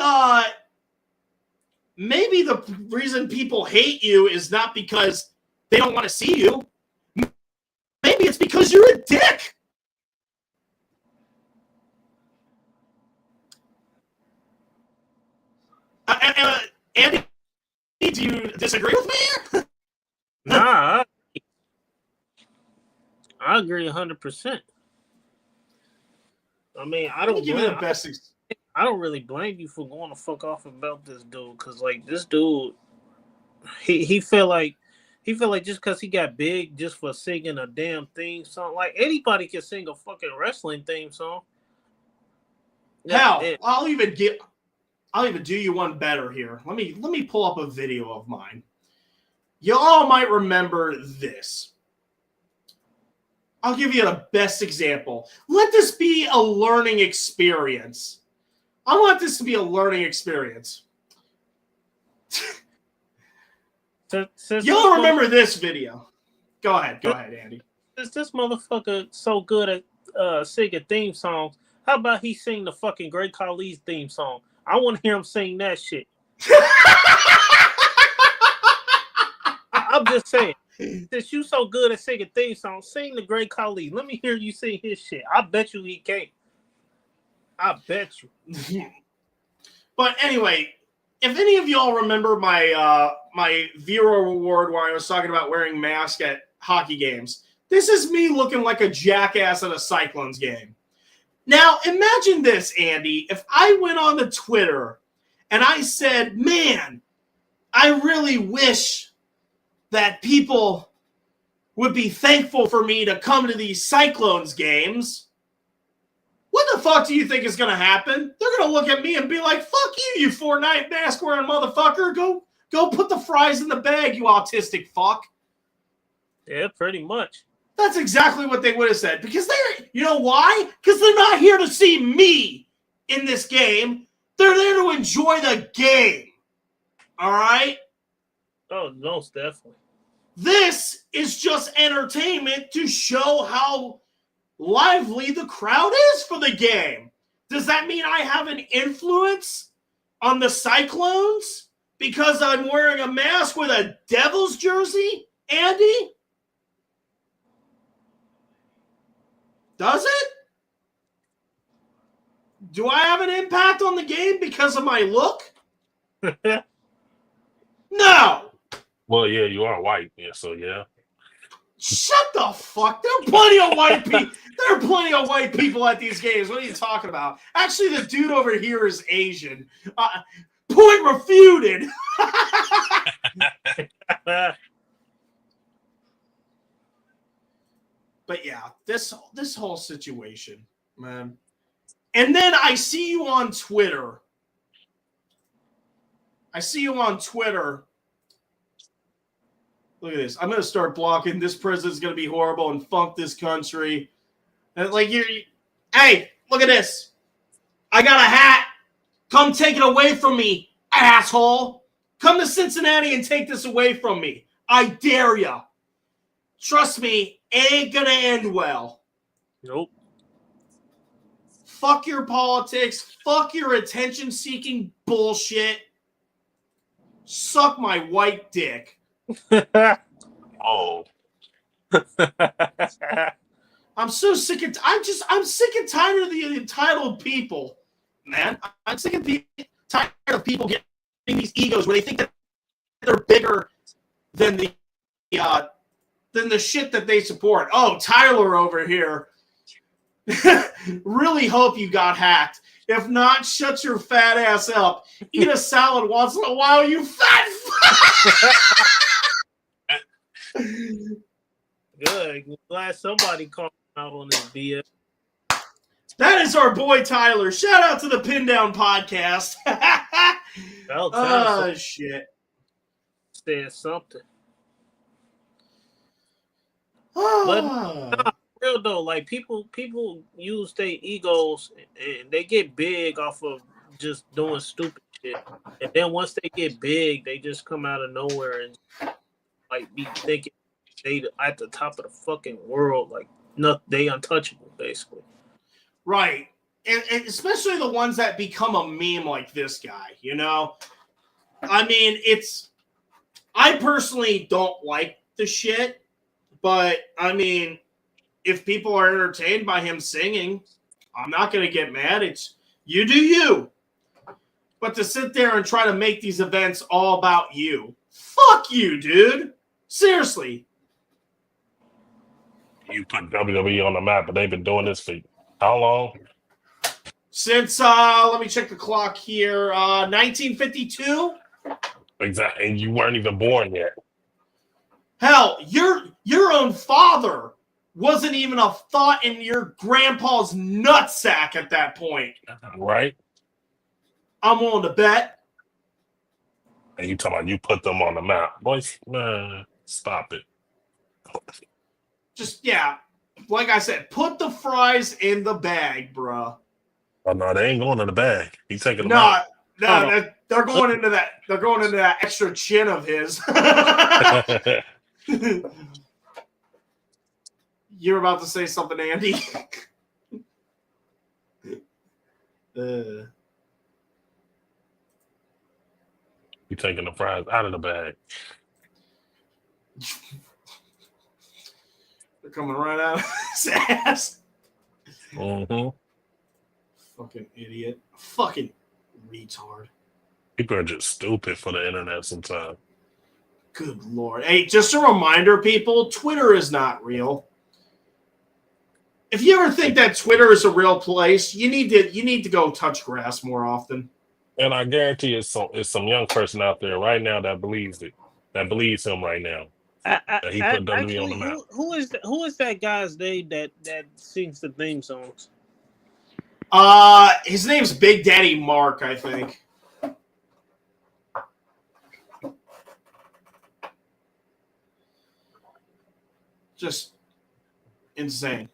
the reason people hate you is not because they don't want to see you. Maybe it's because you're a dick. Andy, do you disagree with me? Nah, I agree 100%. I mean, I don't give you the best. I don't really blame you for going to fuck off about this dude, because like this dude, he felt like just because he got big just for singing a damn theme song, like anybody can sing a fucking wrestling theme song. Hell, I'll even do you one better here. Let me pull up a video of mine. Y'all might remember this. I'll give you the best example. Let this be a learning experience. I want this to be a learning experience. Y'all remember this video. Go ahead, Andy. This motherfucker so good at singing theme songs. How about he sing the fucking Great Khali's theme song? I want to hear him sing that shit. I'm just saying, since you so good at singing theme songs, sing the Great Khali. Let me hear you sing his shit. I bet you he can't. I bet you. But anyway, if any of y'all remember my my Vero award where I was talking about wearing masks at hockey games, this is me looking like a jackass at a Cyclones game. Now, imagine this, Andy. If I went on the Twitter and I said, man, I really wish that people would be thankful for me to come to these Cyclones games, what the fuck do you think is going to happen? They're going to look at me and be like, fuck you, you Fortnite mask-wearing motherfucker. Go put the fries in the bag, you autistic fuck. Yeah, pretty much. That's exactly what they would have said. Because you know why? Because they're not here to see me in this game. They're there to enjoy the game. All right? Oh, most definitely. This is just entertainment to show how lively the crowd is for the game. Does that mean I have an influence on the Cyclones because I'm wearing a mask with a Devils jersey, Andy? Does it? Do I have an impact on the game because of my look? No. Well, yeah, you are white, yeah, so yeah. Shut the fuck. There are plenty of white people. There are plenty of white people at these games. What are you talking about? Actually, the dude over here is Asian. Point refuted. But yeah, this whole situation, man. And then I see you on Twitter. Look at this. I'm going to start blocking. This president's going to be horrible and funk this country. And like hey, look at this. I got a hat. Come take it away from me, asshole. Come to Cincinnati and take this away from me. I dare ya. Trust me, it ain't going to end well. Nope. Fuck your politics. Fuck your attention-seeking bullshit. Suck my white dick. Oh. I'm so sick of I'm sick and tired of the entitled people, man. I'm sick and tired of people getting these egos where they think that they're bigger than the shit that they support. Oh, Tyler over here. Really hope you got hacked. If not, shut your fat ass up. Eat a salad once in a while, you fat Good. Glad somebody called out on this BS. That is our boy Tyler. Shout out to the Pin Down Podcast. Oh, shit. Said something. But real though, like people use their egos and they get big off of just doing stupid shit. And then once they get big, they just come out of nowhere and like be thinking they at the top of the fucking world, like they untouchable, basically. Right. And especially the ones that become a meme like this guy, you know? I mean, I personally don't like the shit, but I mean, if people are entertained by him singing, I'm not going to get mad. It's you do you. But to sit there and try to make these events all about you, fuck you, dude. Seriously. You put WWE on the map, but they've been doing this for how long? Since, let me check the clock here, 1952? Exactly. And you weren't even born yet. Hell, your own father wasn't even a thought in your grandpa's nutsack at that point. Right? I'm willing to bet. And you talking about you put them on the map. Boys, man, stop it. Just, yeah, like I said, put the fries in the bag, bruh. Oh, no, they ain't going in the bag. He's taking them out. No, they're going into that. They're going into that extra chin of his. You're about to say something, Andy. You taking the fries out of the bag. They're coming right out of his ass. Mm-hmm. Fucking idiot. Fucking retard. People are just stupid for the internet sometimes. Good Lord. Hey, just a reminder, people, Twitter is not real. If you ever think that Twitter is a real place, you need to go touch grass more often. And I guarantee it's some young person out there right now that believes it. That believes him right now. That he put WWE on the map. Who is that guy's name that sings the theme songs? His name's Big Daddy Mark, I think. Just insane.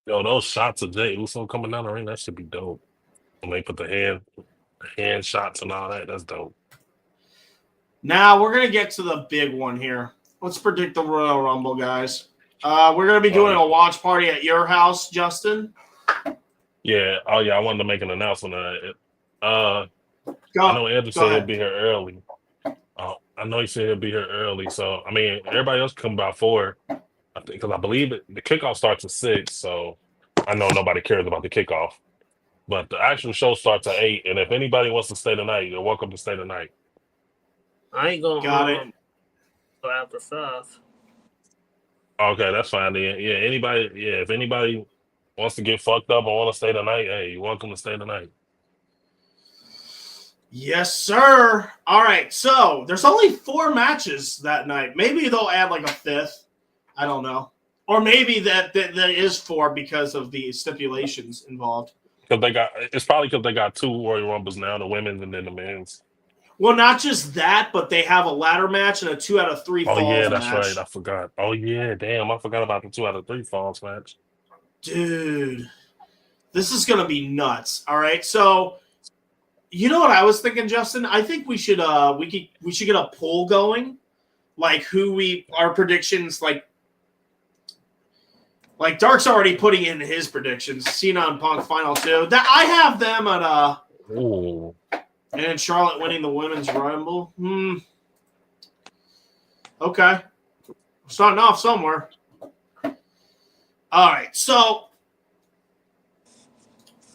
Yo, those shots of Jay Uso coming down the ring, that should be dope. When they put the hand shots and all that, that's dope. Now we're gonna get to the big one here. Let's predict the Royal Rumble, guys. We're gonna be doing a watch party at your house, Justin. Yeah. Oh yeah, I wanted to make an announcement of that. I know Andrew said he'll be here early. I know he said he'll be here early. So I mean, everybody else come about 4. I think because I believe the kickoff starts at 6. So I know nobody cares about the kickoff, but the actual show starts at 8. And if anybody wants to stay tonight, you're welcome to stay tonight. I ain't gonna got it. Go after 5. Okay, that's fine then. Yeah, if anybody wants to get fucked up and want to stay tonight, hey, you're welcome to stay tonight. Yes, sir. All right, so there's only 4 matches that night. Maybe they'll add like a 5th. I don't know. Or maybe that is 4 because of the stipulations involved. It's probably because they got 2 Royal Rumbles now, the women's and then the men's. Well, not just that, but they have a ladder match and a 2 out of 3 falls match. Oh, yeah, that's right. I forgot. Oh, yeah, damn. I forgot about the 2 out of 3 falls match. Dude, this is going to be nuts. All right, so you know what I was thinking, Justin? I think we should we should get a poll going, like our predictions, like Dark's already putting in his predictions. Cena and Punk final 2. That I have them at Ooh. And then Charlotte winning the Women's Rumble. Okay. We're starting off somewhere. All right. So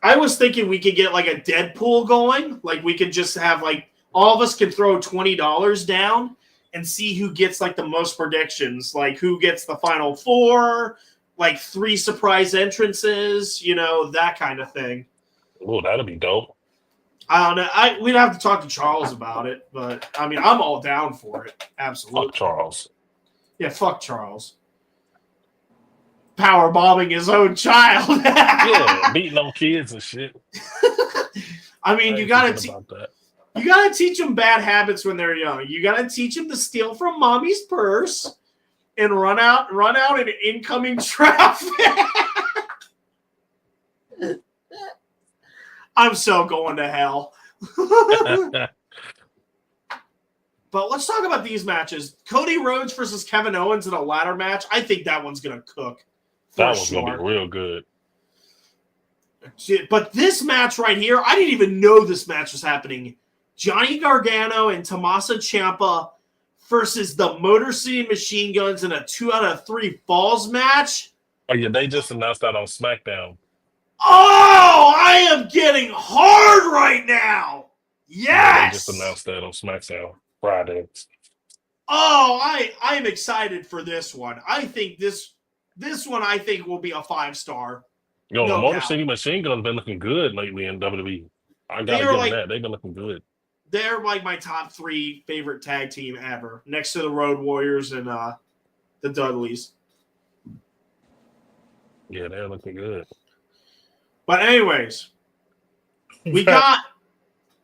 I was thinking we could get like a Deadpool going. Like we could just have like all of us could throw $20 down and see who gets like the most predictions. Like who gets the final 4, like 3 surprise entrances, that kind of thing. Oh, that'd be dope. I don't know. We'd have to talk to Charles about it, but I mean, I'm all down for it. Absolutely. Fuck Charles. Yeah, fuck Charles. power bombing his own child. Yeah, beating on kids and shit. I mean, you gotta teach them bad habits when they're young. You gotta teach them to steal from mommy's purse and run out in incoming traffic. I'm so going to hell. But let's talk about these matches. Cody Rhodes versus Kevin Owens in a ladder match. I think that one's going to cook. That one's going to be real good. But this match right here, I didn't even know this match was happening. Johnny Gargano and Tommaso Ciampa versus the Motor City Machine Guns in a 2 out of 3 falls match. Oh, yeah, they just announced that on SmackDown. Oh, I am getting hard right now. Yes. Yeah, they just announced that on SmackDown Friday. Oh, I am excited for this one. I think this one I think will be a 5-star. Yo, the Motor City Machine Guns been looking good lately in WWE. I gotta give them that. They've been looking good. They're like my top 3 favorite tag team ever, next to the Road Warriors and the Dudleys. Yeah, they're looking good. But anyways, we got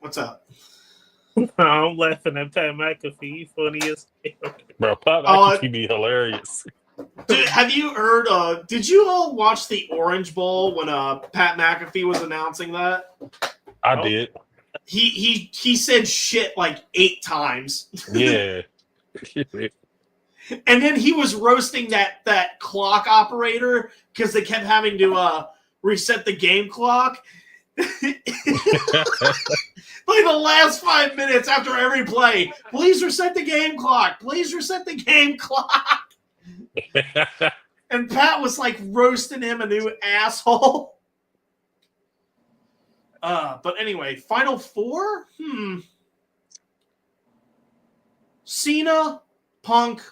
what's up? I'm laughing at Pat McAfee. Funny as hell. Bro, Pat McAfee be hilarious. Dude, have you heard? Did you all watch the Orange Bowl when Pat McAfee was announcing that? I did. He said shit like 8 times. Yeah. And then he was roasting that clock operator because they kept having to reset the game clock. Like the last 5 minutes after every play, please reset the game clock. Please reset the game clock. And Pat was like roasting him a new asshole. But anyway, Final 4? Cena, Punk,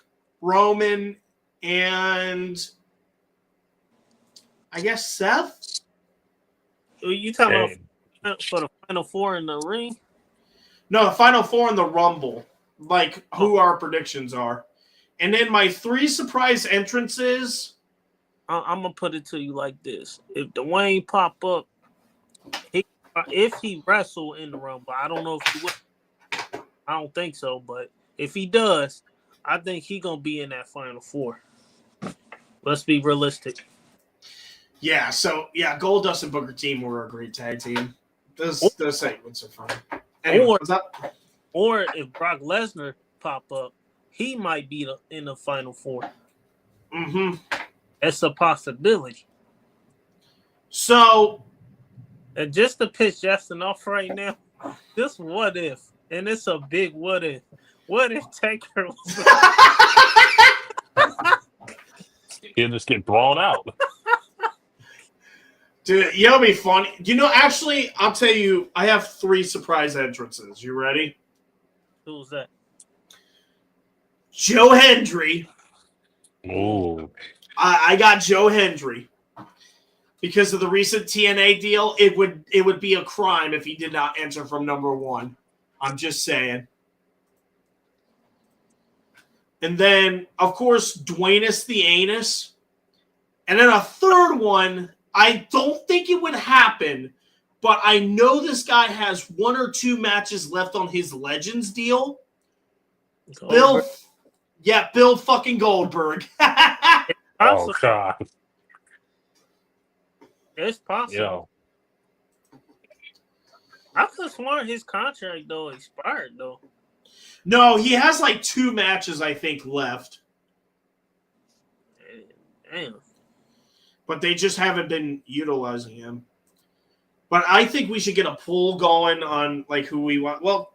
Roman, and I guess Seth? Are you talking about for the Final 4 in the ring? No, the Final 4 in the Rumble. Like, who our predictions are. And then my 3 surprise entrances. I'm going to put it to you like this. If Dwayne pop up, if he wrestle in the Rumble, I don't know if he will. I don't think so, but if he does, I think he going to be in that Final 4. Let's be realistic. Yeah, so, Goldust and Booker T were a great tag team. Those segments are fun. Anyway, or if Brock Lesnar pop up, he might be in the Final 4. Mm-hmm. That's a possibility. So, and just to piss Justin off right now, this what if, and it's a big what if. What if Taker was he'll just get thrown out. Dude, it'll be funny. Actually, I'll tell you, I have 3 surprise entrances. You ready? Who's that? Joe Hendry. Ooh. I got Joe Hendry. Because of the recent TNA deal, it would be a crime if he did not enter from number 1. I'm just saying. And then, of course, Dwayne's the Anus. And then a third one, I don't think it would happen, but I know this guy has 1 or 2 matches left on his Legends deal. Bill fucking Goldberg. Oh, God. It's possible. Yo. I could have sworn his contract, though, expired, though. No, he has like 2 matches, I think, left. Damn. But they just haven't been utilizing him. But I think we should get a poll going on like who we want. Well,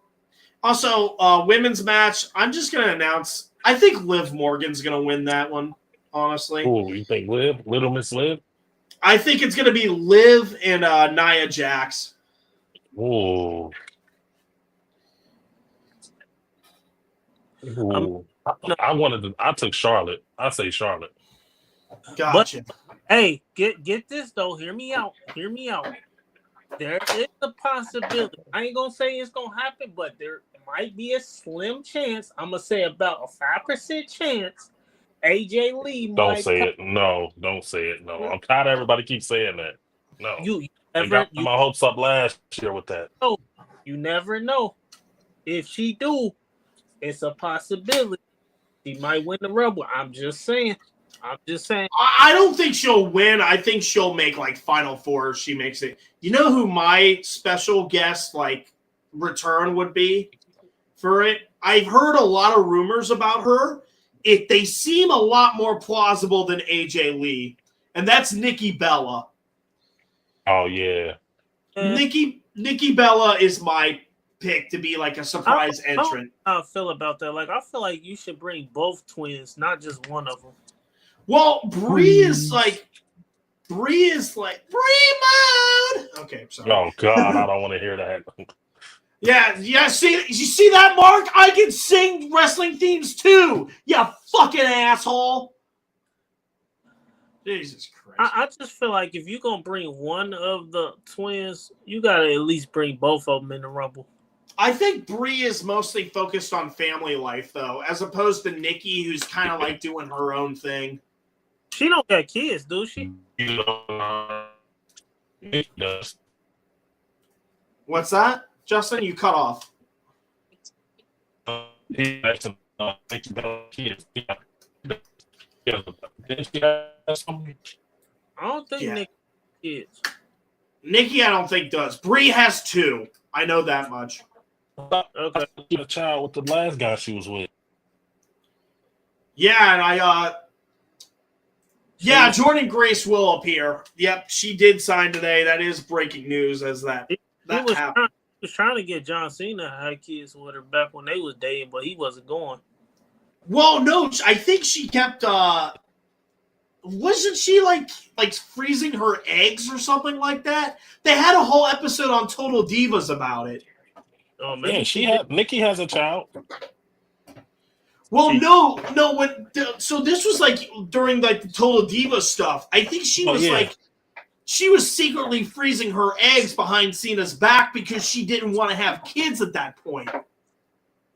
also, women's match, I'm just going to announce, I think Liv Morgan's going to win that one, honestly. Ooh, you think Liv? Little Miss Liv? I think it's going to be Liv and Nia Jax. Ooh. Ooh. I took Charlotte. I say Charlotte. Gotcha. But, hey, get this though. Hear me out. There is a possibility. I ain't gonna say it's gonna happen, but there might be a slim chance. I'm gonna say about a 5% chance AJ Lee Don't might say it. No, don't say it. No, I'm tired of everybody keep saying that. No, you they never got my hopes up last year with that. know. You never know. If she do, it's a possibility. She might win the Rumble. I'm just saying. I don't think she'll win. I think she'll make like Final Four if she makes it. You know who my special guest like return would be for it? I've heard a lot of rumors about her. They seem a lot more plausible than AJ Lee, and that's Nikki Bella. Oh yeah, Nikki Bella is my pick to be like a surprise entrant. How I feel about that? Like I feel like you should bring both twins, not just one of them. Well, Bree is like Bree mode. Okay, sorry. oh God, I don't want to hear that. Yeah. See, you see that, Mark? I can sing wrestling themes too. You fucking asshole. Jesus Christ. I just feel like if you're gonna bring one of the twins, you gotta at least bring both of them in the Rumble. I think Bree is mostly focused on family life, though, as opposed to Nikki, who's kind of like doing her own thing. She don't got kids, do she? Does. What's that, Justin? You cut off. He actually think about kids. Did she have something? I don't think Yeah. Nick kids. Nikki, I don't think does. Bree has 2. I know that much. Okay. She had a child with the last guy she was with. Yeah, and Jordan Grace will appear. Yep, she did sign today. That is breaking news as that happened. He was trying to get John Cena to have kids with her back when they was dating, but he wasn't going. Well, no, I think she kept wasn't she like freezing her eggs or something like that? They had a whole episode on Total Divas about it. Oh man, Yeah, Nikki has a child. Well, so this was like during like the Total Divas stuff. I think she was secretly freezing her eggs behind Cena's back because she didn't want to have kids at that point.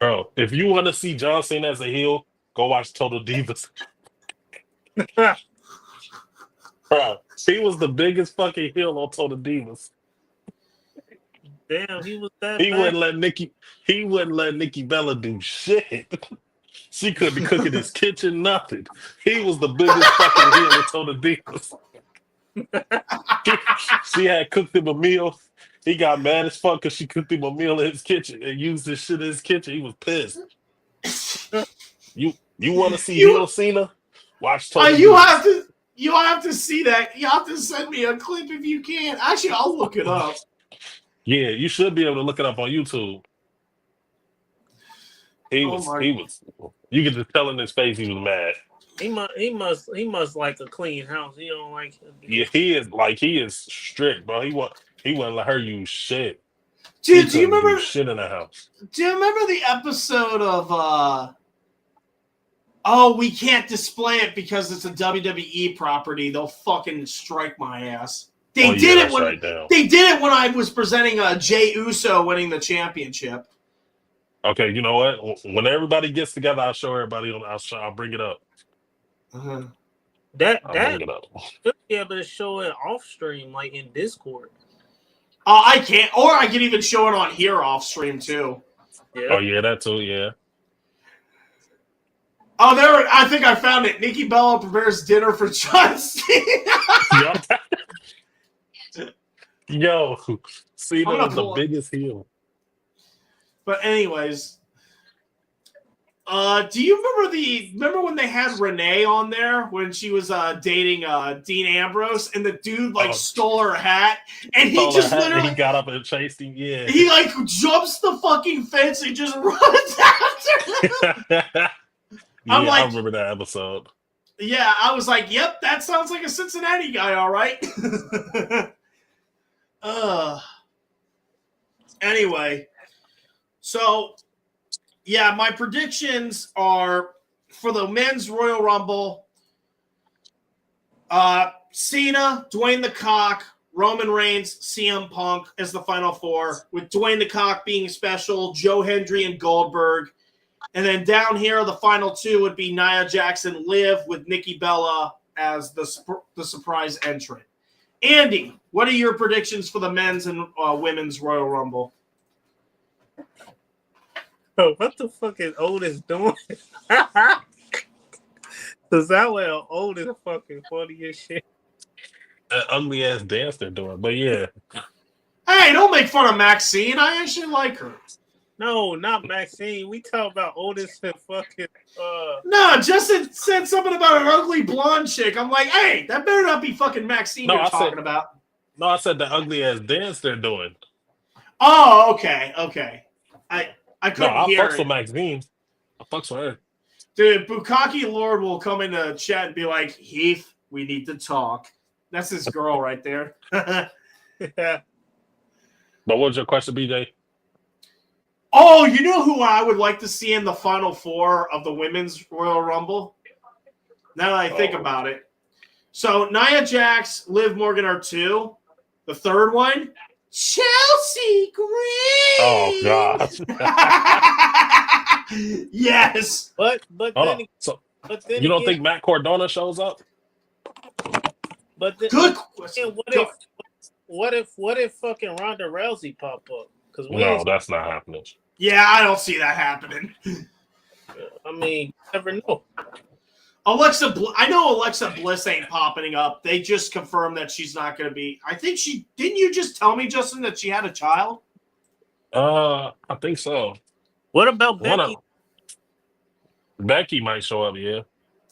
Bro, if you want to see John Cena as a heel, go watch Total Divas. Bro, he was the biggest fucking heel on Total Divas. Damn, he was that He bad. wouldn't let Nikki Bella do shit. She couldn't be cooking his kitchen, nothing. He was the biggest fucking heel in Total Divas. She had cooked him a meal. He got mad as fuck because she cooked him a meal in his kitchen and used this shit in his kitchen. He was pissed. You want to see heel Cena? Watch Total Divas. You have to see that. You have to send me a clip if you can. Actually, I'll look it up. Yeah, you should be able to look it up on YouTube. He was. You could just tell in his face he was mad. He must like a clean house. He don't like. Yeah, he is strict, bro. He wouldn't let her use shit. Dude, do you remember shit in the house? Do you remember the episode of Oh, we can't display it because it's a WWE property. They'll fucking strike my ass. They did it when I was presenting Jey Uso winning the championship. Okay, you know what? When everybody gets together, I'll show everybody. I'll bring it up. Uh-huh. I'll bring it up. Should be able to show it off stream, like in Discord. I can't, or I can even show it on here off stream too. Yeah. Oh yeah, that too. Yeah. Oh, there! I think I found it. Nikki Bella prepares dinner for John Cena. Yo, Cena was the biggest heel. But anyways, do you remember when they had Renee on there when she was dating Dean Ambrose and the dude stole her hat and he just literally he got up and chased him. Yeah, he jumps the fucking fence and just runs after him. I remember that episode. Yeah, I was like, yep, that sounds like a Cincinnati guy, all right. Anyway, so yeah, my predictions are for the men's Royal Rumble, Cena, Dwayne the Cock, Roman Reigns, CM Punk as the Final Four, with Dwayne the Cock being special, Joe Hendry and Goldberg, And then down here, the final two would be Nia Jackson, Liv, with Nikki Bella as the surprise entrant. Andy, what are your predictions for the men's and women's Royal Rumble? Oh, what the fuck is Otis doing? Cause that way old is fucking funny as shit. That ugly ass dance they're doing, but yeah. Hey, don't make fun of Maxine. I actually like her. No, not Maxine. We talk about Otis and fucking. No, Justin said something about an ugly blonde chick. I'm like, hey, that better not be fucking Maxine you're talking about. No, I said the ugly ass dance they're doing. Oh, okay. I couldn't hear I fucks it. with Maxine. I fucks with her. Dude, Bukaki Lord will come into chat and be like, Heath, we need to talk. That's his girl right there. Yeah. But what's your question, BJ? Oh, you know who I would like to see in the final four of the women's Royal Rumble? Now that I think about it. So Nia Jax, Liv Morgan are two. The third one, Chelsea Green. Oh God. Yes. But then you don't think Matt Cardona shows up? But then, Good again, question. what if fucking Ronda Rousey pop up? Because No, that's not happening. Yeah, I don't see that happening. I mean, you never know. I know Alexa Bliss ain't popping up. They just confirmed that she's not going to be. I think didn't you just tell me, Justin, that she had a child? I think so. What about Becky? Becky might show up, yeah.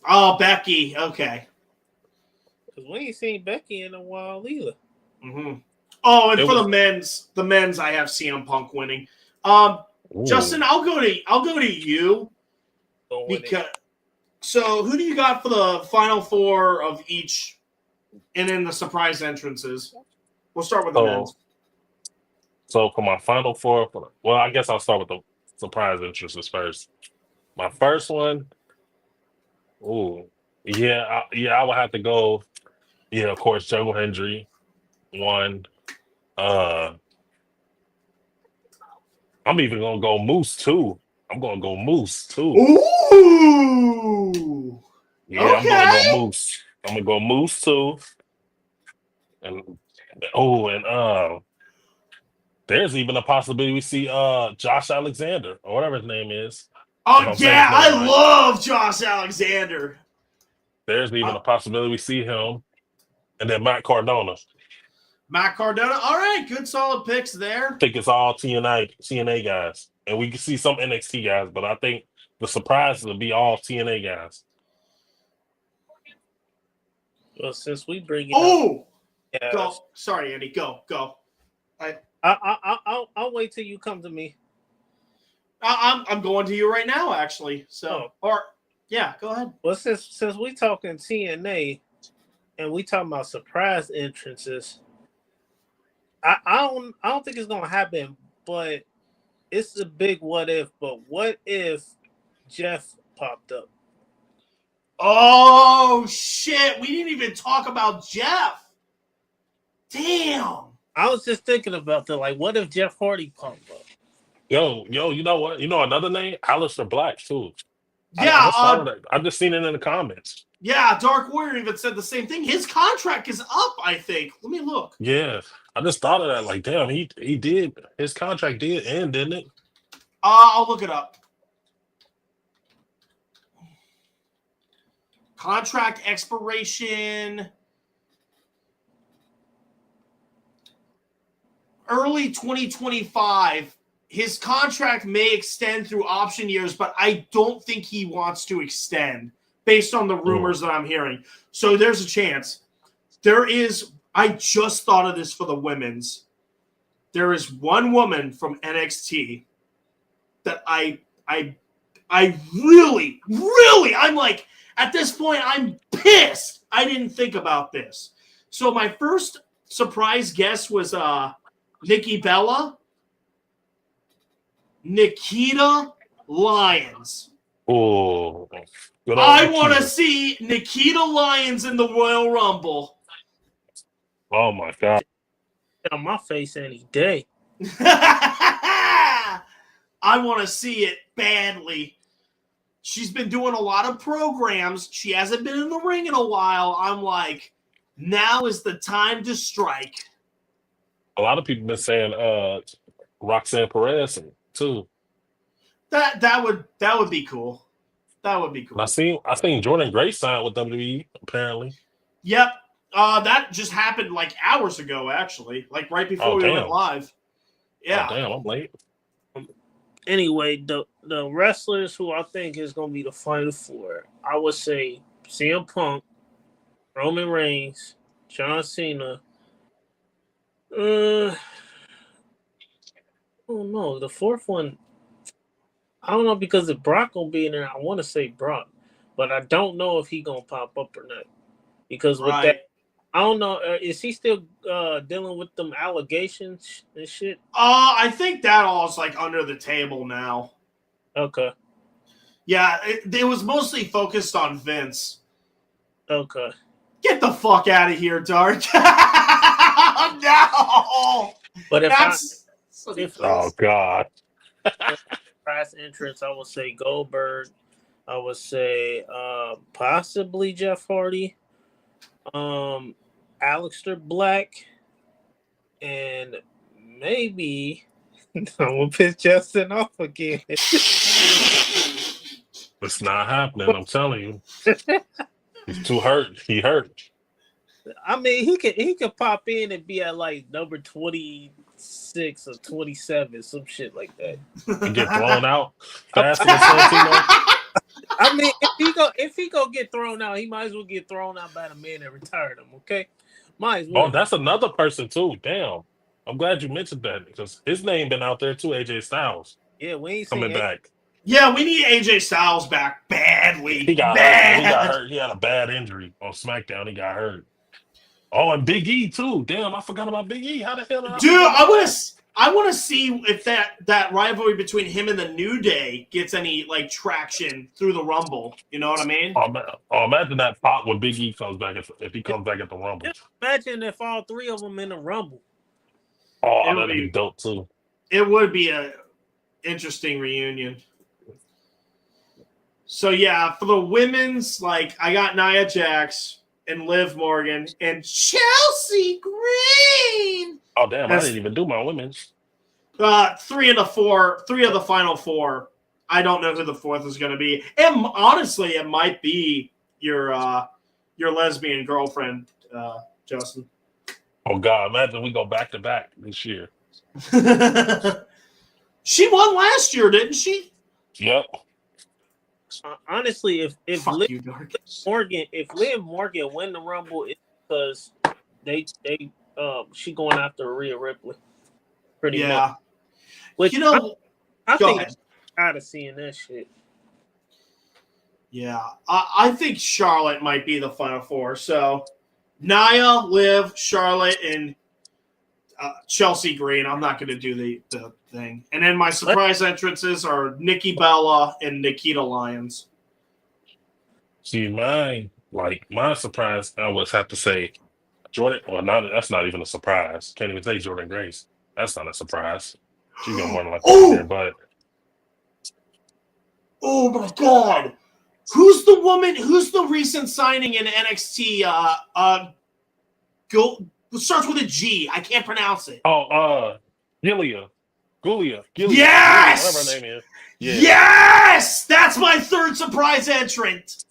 Oh, Becky. Okay. Because we ain't seen Becky in a while either. Mm-hmm. Oh, and for the men's, I have CM Punk winning. Justin, I'll go to you because. So, who do you got for the final four of each, and then the surprise entrances? We'll start with the men's. So for my final four, I guess I'll start with the surprise entrances first. My first one, I would have to go. Yeah, of course, Joe Hendry, one. I'm even gonna go Moose too. I'm gonna go Moose too. Ooh. Yeah, okay. I'm gonna go Moose. I'm gonna go Moose too. And there's even a possibility we see Josh Alexander or whatever his name is. Oh yeah, I love Josh Alexander. There's even a possibility we see him, and then Matt Cardona. Matt Cardona. All right, good solid picks there. I think it's all TNA guys. And we can see some NXT guys, but I think the surprise will be all TNA guys. Well, since we bring it up, go. Sorry, Andy. Go. I'll wait till you come to me. I'm going to you right now, actually. So, go ahead. Well, since we talking TNA, and we talking about surprise entrances, I don't think it's gonna happen, but it's a big what if. But what if Jeff popped up? Oh shit! We didn't even talk about Jeff. Damn. I was just thinking about that. Like, what if Jeff Hardy popped up? Yo, you know what? You know another name? Aleister Black too. Yeah, I've just seen it in the comments. Yeah, Dark Warrior even said the same thing. His contract is up, I think. Let me look. Yeah, I just thought of that. Like, damn, he did. His contract did end, didn't it? I'll look it up. Contract expiration early 2025. His contract may extend through option years, but I don't think he wants to extend based on the rumors that I'm hearing. So there's a chance. I just thought of this for the women's. There is one woman from NXT that I really, I'm like, at this point, I'm pissed. I didn't think about this. So my first surprise guess was Nikki Bella. Nikita Lyons. Oh, I want to see Nikita Lyons in the Royal Rumble. Oh my God! On my face any day. I want to see it badly. she's been doing a lot of programs. She hasn't been in the ring in a while. I'm like, now is the time to strike. A lot of people been saying Roxanne Perez too. That would be cool. That would be cool. And I seen Jordan Grace signed with WWE apparently. Yep. That just happened like hours ago, actually. Like right before we went live. Yeah. Oh, damn, I'm late. Anyway, the wrestlers who I think is going to be the final four, I would say CM Punk, Roman Reigns, John Cena. Oh no, the fourth one, I don't know, because if Brock going to be in there, I want to say Brock. But I don't know if he going to pop up or not. Because with that, I don't know. Is he still dealing with them allegations and shit? I think that all is like under the table now. Okay. Yeah, it was mostly focused on Vince. Okay. Get the fuck out of here, Dark. No. But oh God. Price entrance, I would say Goldberg. I would say possibly Jeff Hardy. Aleister Black, and maybe I'm gonna piss Justin off again. It's not happening. I'm telling you, he's too hurt. He hurt. I mean, he could pop in and be at like number 26 or 27, some shit like that, and get thrown out faster than Santino. I mean, if he go get thrown out, he might as well get thrown out by the man that retired him. Okay, might as well. Oh, that's another person too. Damn, I'm glad you mentioned that because his name been out there too. AJ Styles. Yeah, we ain't coming back. Yeah, we need AJ Styles back badly. He got hurt. He got hurt. He had a bad injury on SmackDown. He got hurt. Oh, and Big E too. Damn, I forgot about Big E. How the hell? Dude, I want to see if that rivalry between him and the New Day gets any like traction through the Rumble. You know what I mean? Oh, imagine that pop when Big E comes back if he comes back at the Rumble. Just imagine if all three of them in the Rumble. Oh, that'd be dope too. It would be a interesting reunion. So yeah, for the women's, like I got Nia Jax and Liv Morgan and Chelsea Green. Oh damn! I didn't even do my women's. 3 of the final 4. I don't know who the fourth is going to be, and honestly, it might be your lesbian girlfriend, Justin. Oh God! Imagine we go back to back this year. She won last year, didn't she? Yep. Honestly, if Liv Morgan win the Rumble, it's because she going after Rhea Ripley. Pretty much. Which I think I'm tired of seeing that shit. Yeah, I think Charlotte might be the final 4. So Nia, Liv, Charlotte, and Chelsea Green. I'm not going to do the thing. And then my surprise entrances are Nikki Bella and Nikita Lyons. See, my surprise, I would have to say Jordan. Well, that's not even a surprise. Can't even say Jordan Grace. That's not a surprise. She's gonna more than like there, but oh my God, who's the woman? Who's the recent signing in NXT? Starts with a G. I can't pronounce it. Oh, Gilia. Yes, whatever her name is. Yeah. Yes, that's my third surprise entrant.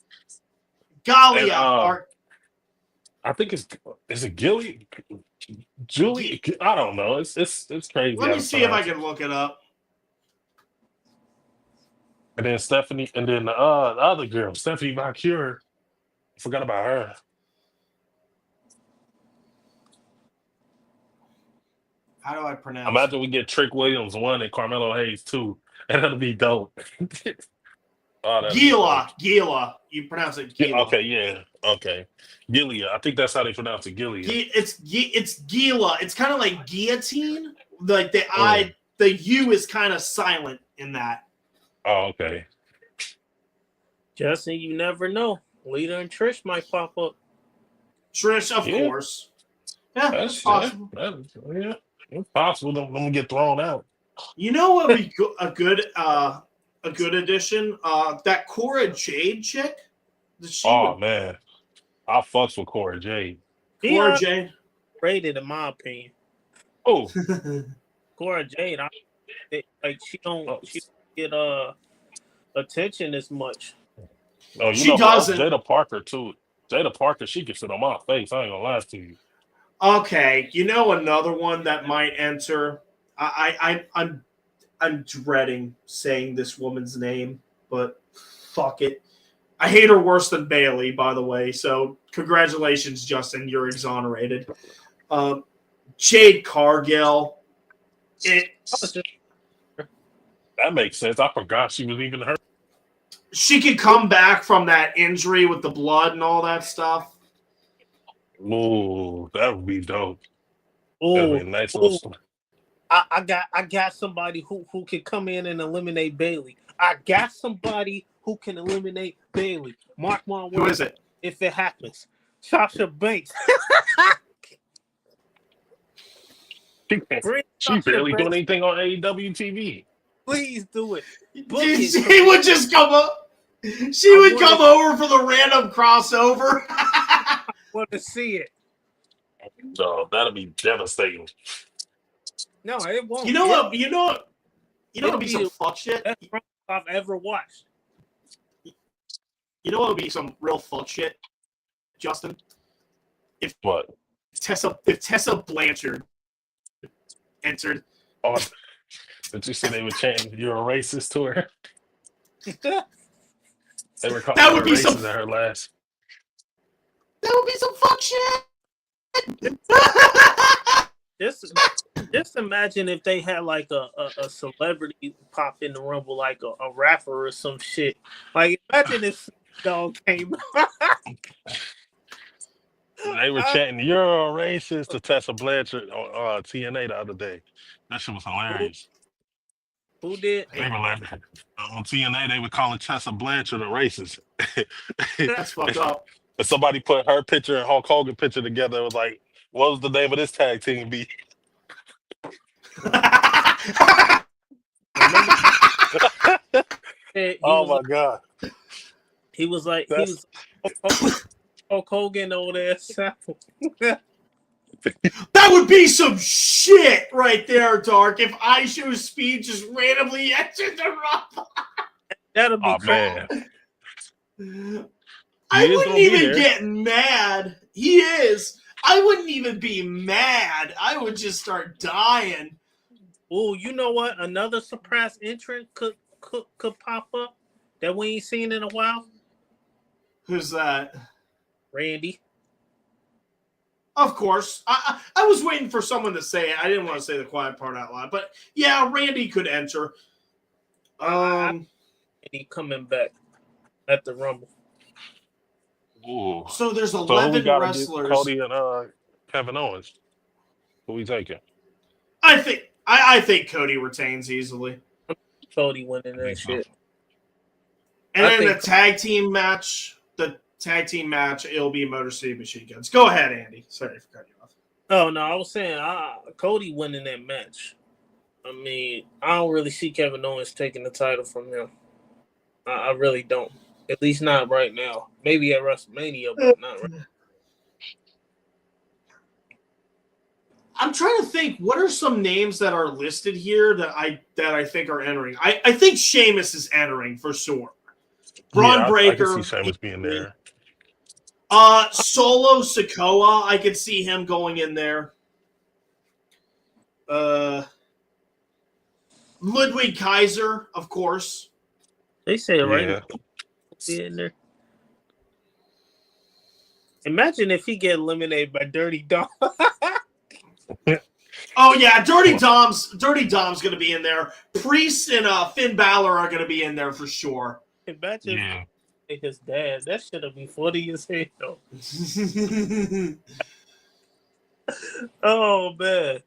Galia. And, I think is it Gilly? Julie? I don't know. It's crazy. Let me see if I can look it up. And then Stephanie, and then the other girl, Stephanie Valkyrie. I forgot about her. How do I pronounce it? Imagine we get Trick Williams 1 and Carmelo Hayes 2. And that'll be dope. Gila. You pronounce it Gila. Okay, yeah. Okay. Gilia. I think that's how they pronounce it, Gilia. It's Gila. It's kind of like guillotine. Like the U is kind of silent in that. Oh, okay. Justin, you never know. Lita and Trish might pop up. Trish, of course. Yeah, that's possible. It's possible. Don't get thrown out. You know what would be a good a good addition. That Cora Jade chick. Man, I fucks with Cora Jade. Cora Jade rated in my opinion. Oh, Cora Jade, she don't get attention as much. no, she doesn't. Jada Parker too. Jada Parker, she can sit on my face. I ain't gonna lie to you. Okay, you know another one that might enter. I'm dreading saying this woman's name, but fuck it. I hate her worse than Bailey, by the way. So congratulations, Justin. You're exonerated. Jade Cargill. That makes sense. I forgot she was even hurt. She could come back from that injury with the blood and all that stuff. Ooh, that would be dope. Ooh, that would be a nice little story. I got somebody who can come in and eliminate Bailey. I got somebody who can eliminate Bailey. Mark my words. Who is it? If it happens, Sasha Banks. She barely doing anything on AEW TV. Please do it. She would just come up. She would come over for the random crossover. I want to see it. So that'll be devastating. No, it won't. You know what? You know what would be some fuck shit? Best I've ever watched. You know what would be some real fuck shit, Justin? If Tessa Blanchard entered. Oh, did you see they were chanting "You're a racist" to her? They were calling her racist at her last. That would be some fuck shit. Just imagine if they had like a celebrity pop in the Rumble, like a rapper or some shit. Like imagine if Dog came. They were chanting "You're a racist" to Tessa Blanchard on TNA the other day. That shit was hilarious. Who did? They were like, on TNA, they were calling Tessa Blanchard a racist. That's fucked up. But somebody put her picture and Hulk Hogan picture together. It was like, what was the name of this tag team be? Oh my god! He was Hulk Hogan old ass. That would be some shit right there, Dark. If Ishu's Speed just randomly entered the Rumble. That'd be crazy. I wouldn't even get mad. He is. I wouldn't even be mad. I would just start dying. Oh, you know what? Another surprise entrant could pop up that we ain't seen in a while. Who's that? Randy. Of course. I was waiting for someone to say it. I didn't want to say the quiet part out loud. But yeah, Randy could enter. He coming back at the Rumble. Ooh. So there's 11 wrestlers. Cody and Kevin Owens. Who we taking? I think Cody retains easily. Cody winning that shit. And then the tag team match, it'll be Motor City Machine Guns. Go ahead, Andy. Sorry for cutting you off. Oh, no, I was saying Cody winning that match. I mean, I don't really see Kevin Owens taking the title from him. I really don't. At least not right now. Maybe at WrestleMania, but not right now. I'm trying to think, what are some names that are listed here that I think are entering? I think Sheamus is entering for sure. Braun Breaker. I can see Sheamus being there. Solo Sikoa, I could see him going in there. Ludwig Kaiser, of course. They say it right. Yeah. In there. Imagine if he get eliminated by Dirty Dom. Oh yeah, Dirty Dom's gonna be in there. Priest and Finn Balor are gonna be in there for sure. Imagine his dad. That should have been funny as hell. Oh man.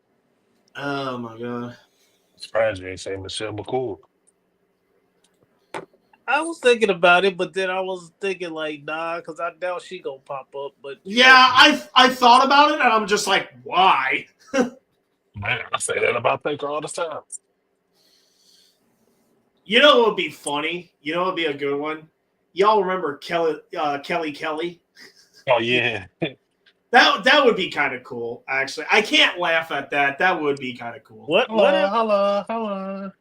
Oh my god. Surprised you ain't saying Michelle McCool. I was thinking about it, but then I was thinking like, nah, because I doubt she gonna pop up. But yeah, I thought about it, and I'm just like, why? Man, I say that about Taker all the time. You know what would be funny? You know what would be a good one? Y'all remember Kelly? Oh yeah. That would be kind of cool. Actually, I can't laugh at that. That would be kind of cool. Whatever. Hello.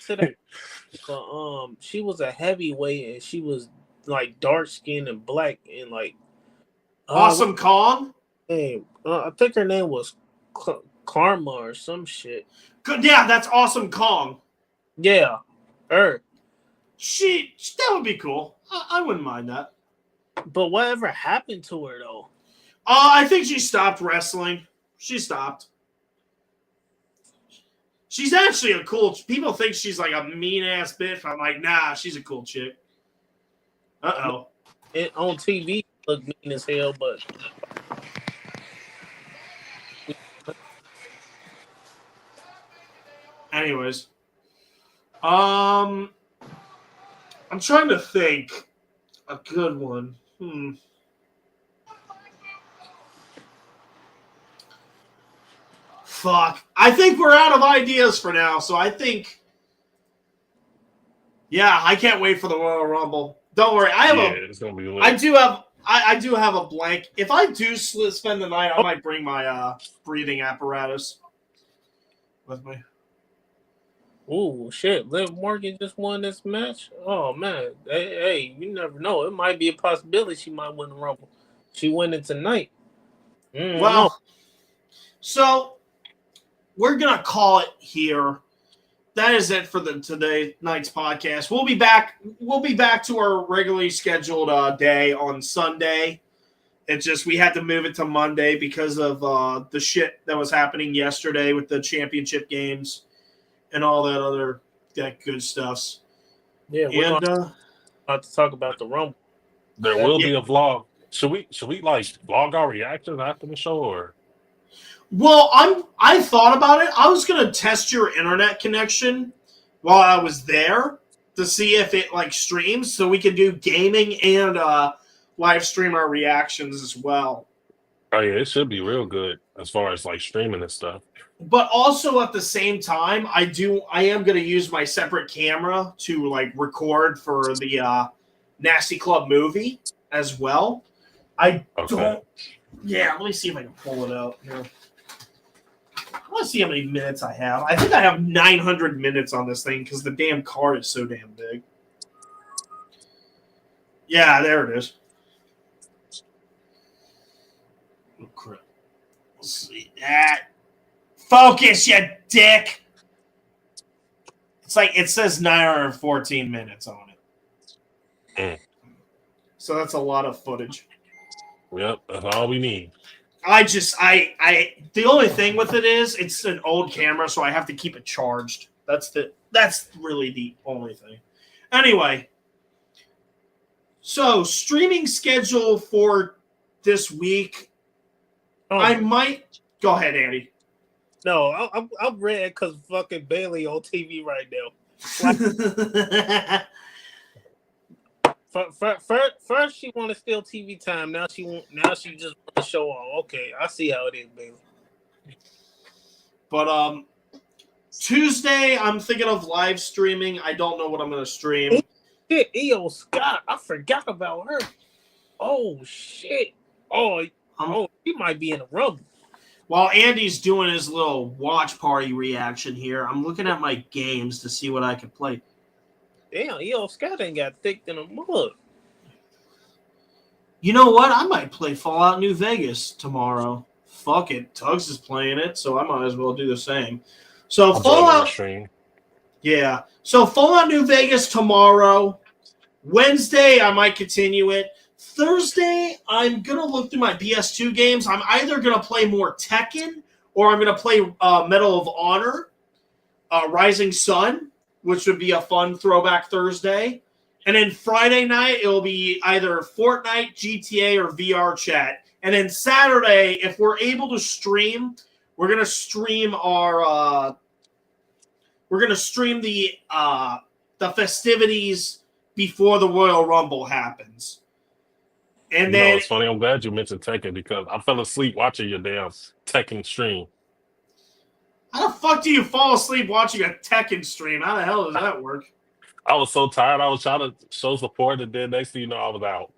To that, she was a heavyweight and she was like dark skinned and black and like Awesome Kong. I think her name was Karma or some shit. Good, yeah, that's Awesome Kong. Yeah, her. That would be cool. I wouldn't mind that. But whatever happened to her though? I think she stopped wrestling. She stopped. She's actually a cool. People think she's like a mean ass bitch. I'm like, nah, she's a cool chick. On TV, look mean as hell, but anyways, I'm trying to think a good one. Fuck. I think we're out of ideas for now, so I think. Yeah, I can't wait for the Royal Rumble. Don't worry, It's gonna be lit. I do have a blank. If I do spend the night, I might bring my breathing apparatus with me. oh shit! Liv Morgan just won this match. Oh man, hey, you never know. It might be a possibility she might win the Rumble. She winning tonight. Well, so we're gonna call it here. That is it for today night's podcast. We'll be back. We'll be back to our regularly scheduled day on Sunday. It's just we had to move it to Monday because of the shit that was happening yesterday with the championship games and all that good stuff. Yeah, we're about to talk about the Rumble. There will be a vlog. Should we like vlog our reactions after the show or? Well, I thought about it. I was gonna test your internet connection while I was there to see if it like streams, so we could do gaming and live stream our reactions as well. Oh yeah, it should be real good as far as like streaming and stuff. But also at the same time, I am gonna use my separate camera to like record for the Nasty Club movie as well. Yeah, let me see if I can pull it out here. I want to see how many minutes I have. I think I have 900 minutes on this thing because the damn card is so damn big. Yeah, there it is. Oh, crap. Let's see that. Focus, you dick. It's like it says 914 minutes on it. So that's a lot of footage. Yep, that's all we need. The only thing with it is it's an old camera, so I have to keep it charged. That's really the only thing. Anyway, so streaming schedule for this week. I might go ahead, Andy. No, I'm red because fucking Bailey on TV right now. First, she want to steal TV time. Now she just want to show off. Okay, I see how it is, baby. But Tuesday, I'm thinking of live streaming. I don't know what I'm going to stream. Shit, EO Scott, I forgot about her. Oh shit! Oh, she might be in the Rumble. While Andy's doing his little watch party reaction here, I'm looking at my games to see what I can play. Damn, EO Scott ain't got thick in a mug. You know what? I might play Fallout New Vegas tomorrow. Fuck it. Tugs is playing it, so I might as well do the same. So Fallout. Yeah. So Fallout New Vegas tomorrow. Wednesday, I might continue it. Thursday, I'm going to look through my PS2 games. I'm either going to play more Tekken or I'm going to play Medal of Honor, Rising Sun, which would be a fun throwback Thursday. And then Friday night, it'll be either Fortnite, GTA, or VR chat. And then Saturday, if we're able to stream, we're going to stream the festivities before the Royal Rumble happens. And then it's funny. I'm glad you mentioned Tekken because I fell asleep watching your damn Tekken stream. How the fuck do you fall asleep watching a Tekken stream? How the hell does that work? I was so tired. I was trying to show support, and then next thing you know, I was out.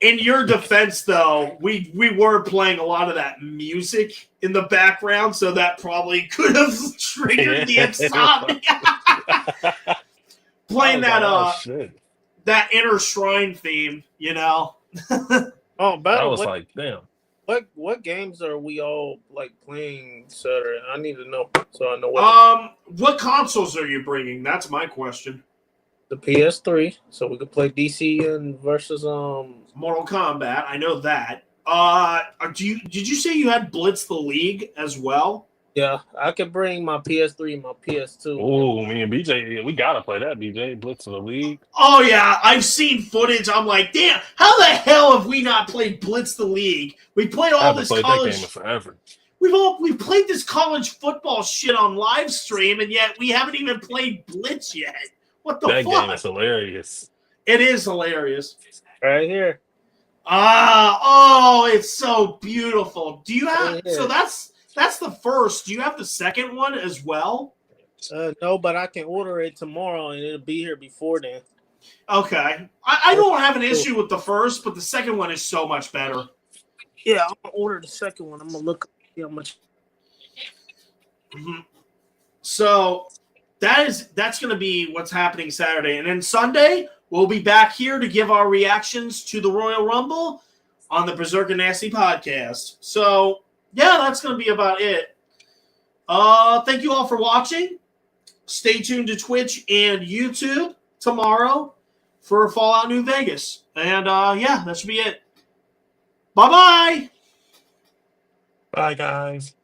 In your defense, though, we were playing a lot of that music in the background, so that probably could have triggered the insomnia. Playing that shit. that Inner Shrine theme, you know. Oh, better. I was like, damn. What games are we all like playing Saturday? I need to know so I know what. What consoles are you bringing? That's my question. The PS3, so we could play DC and versus Mortal Kombat. I know that. Did you say you had Blitz the League as well? Yeah, I could bring my PS3 and my PS2. Oh, me and BJ, we gotta play that. BJ Blitz of the League. Oh yeah, I've seen footage. I'm like, damn, how the hell have we not played Blitz the League? We played all this played college. That game in forever. We've played this college football shit on live stream, and yet we haven't even played Blitz yet. What the fuck? That game is hilarious. It is hilarious. Right here. It's so beautiful. Do you have? So that's the first. Do you have the second one as well? No, but I can order it tomorrow, and it'll be here before then. Okay. I don't have an issue with the first, but the second one is so much better. Yeah, I'm gonna order the second one. I'm gonna look see how much. Mm-hmm. So that's going to be what's happening Saturday, and then Sunday we'll be back here to give our reactions to the Royal Rumble on the Berserk and Nasty podcast. So yeah, that's going to be about it. Thank you all for watching. Stay tuned to Twitch and YouTube tomorrow for Fallout New Vegas, and yeah, that should be it. Bye-bye. Bye, guys.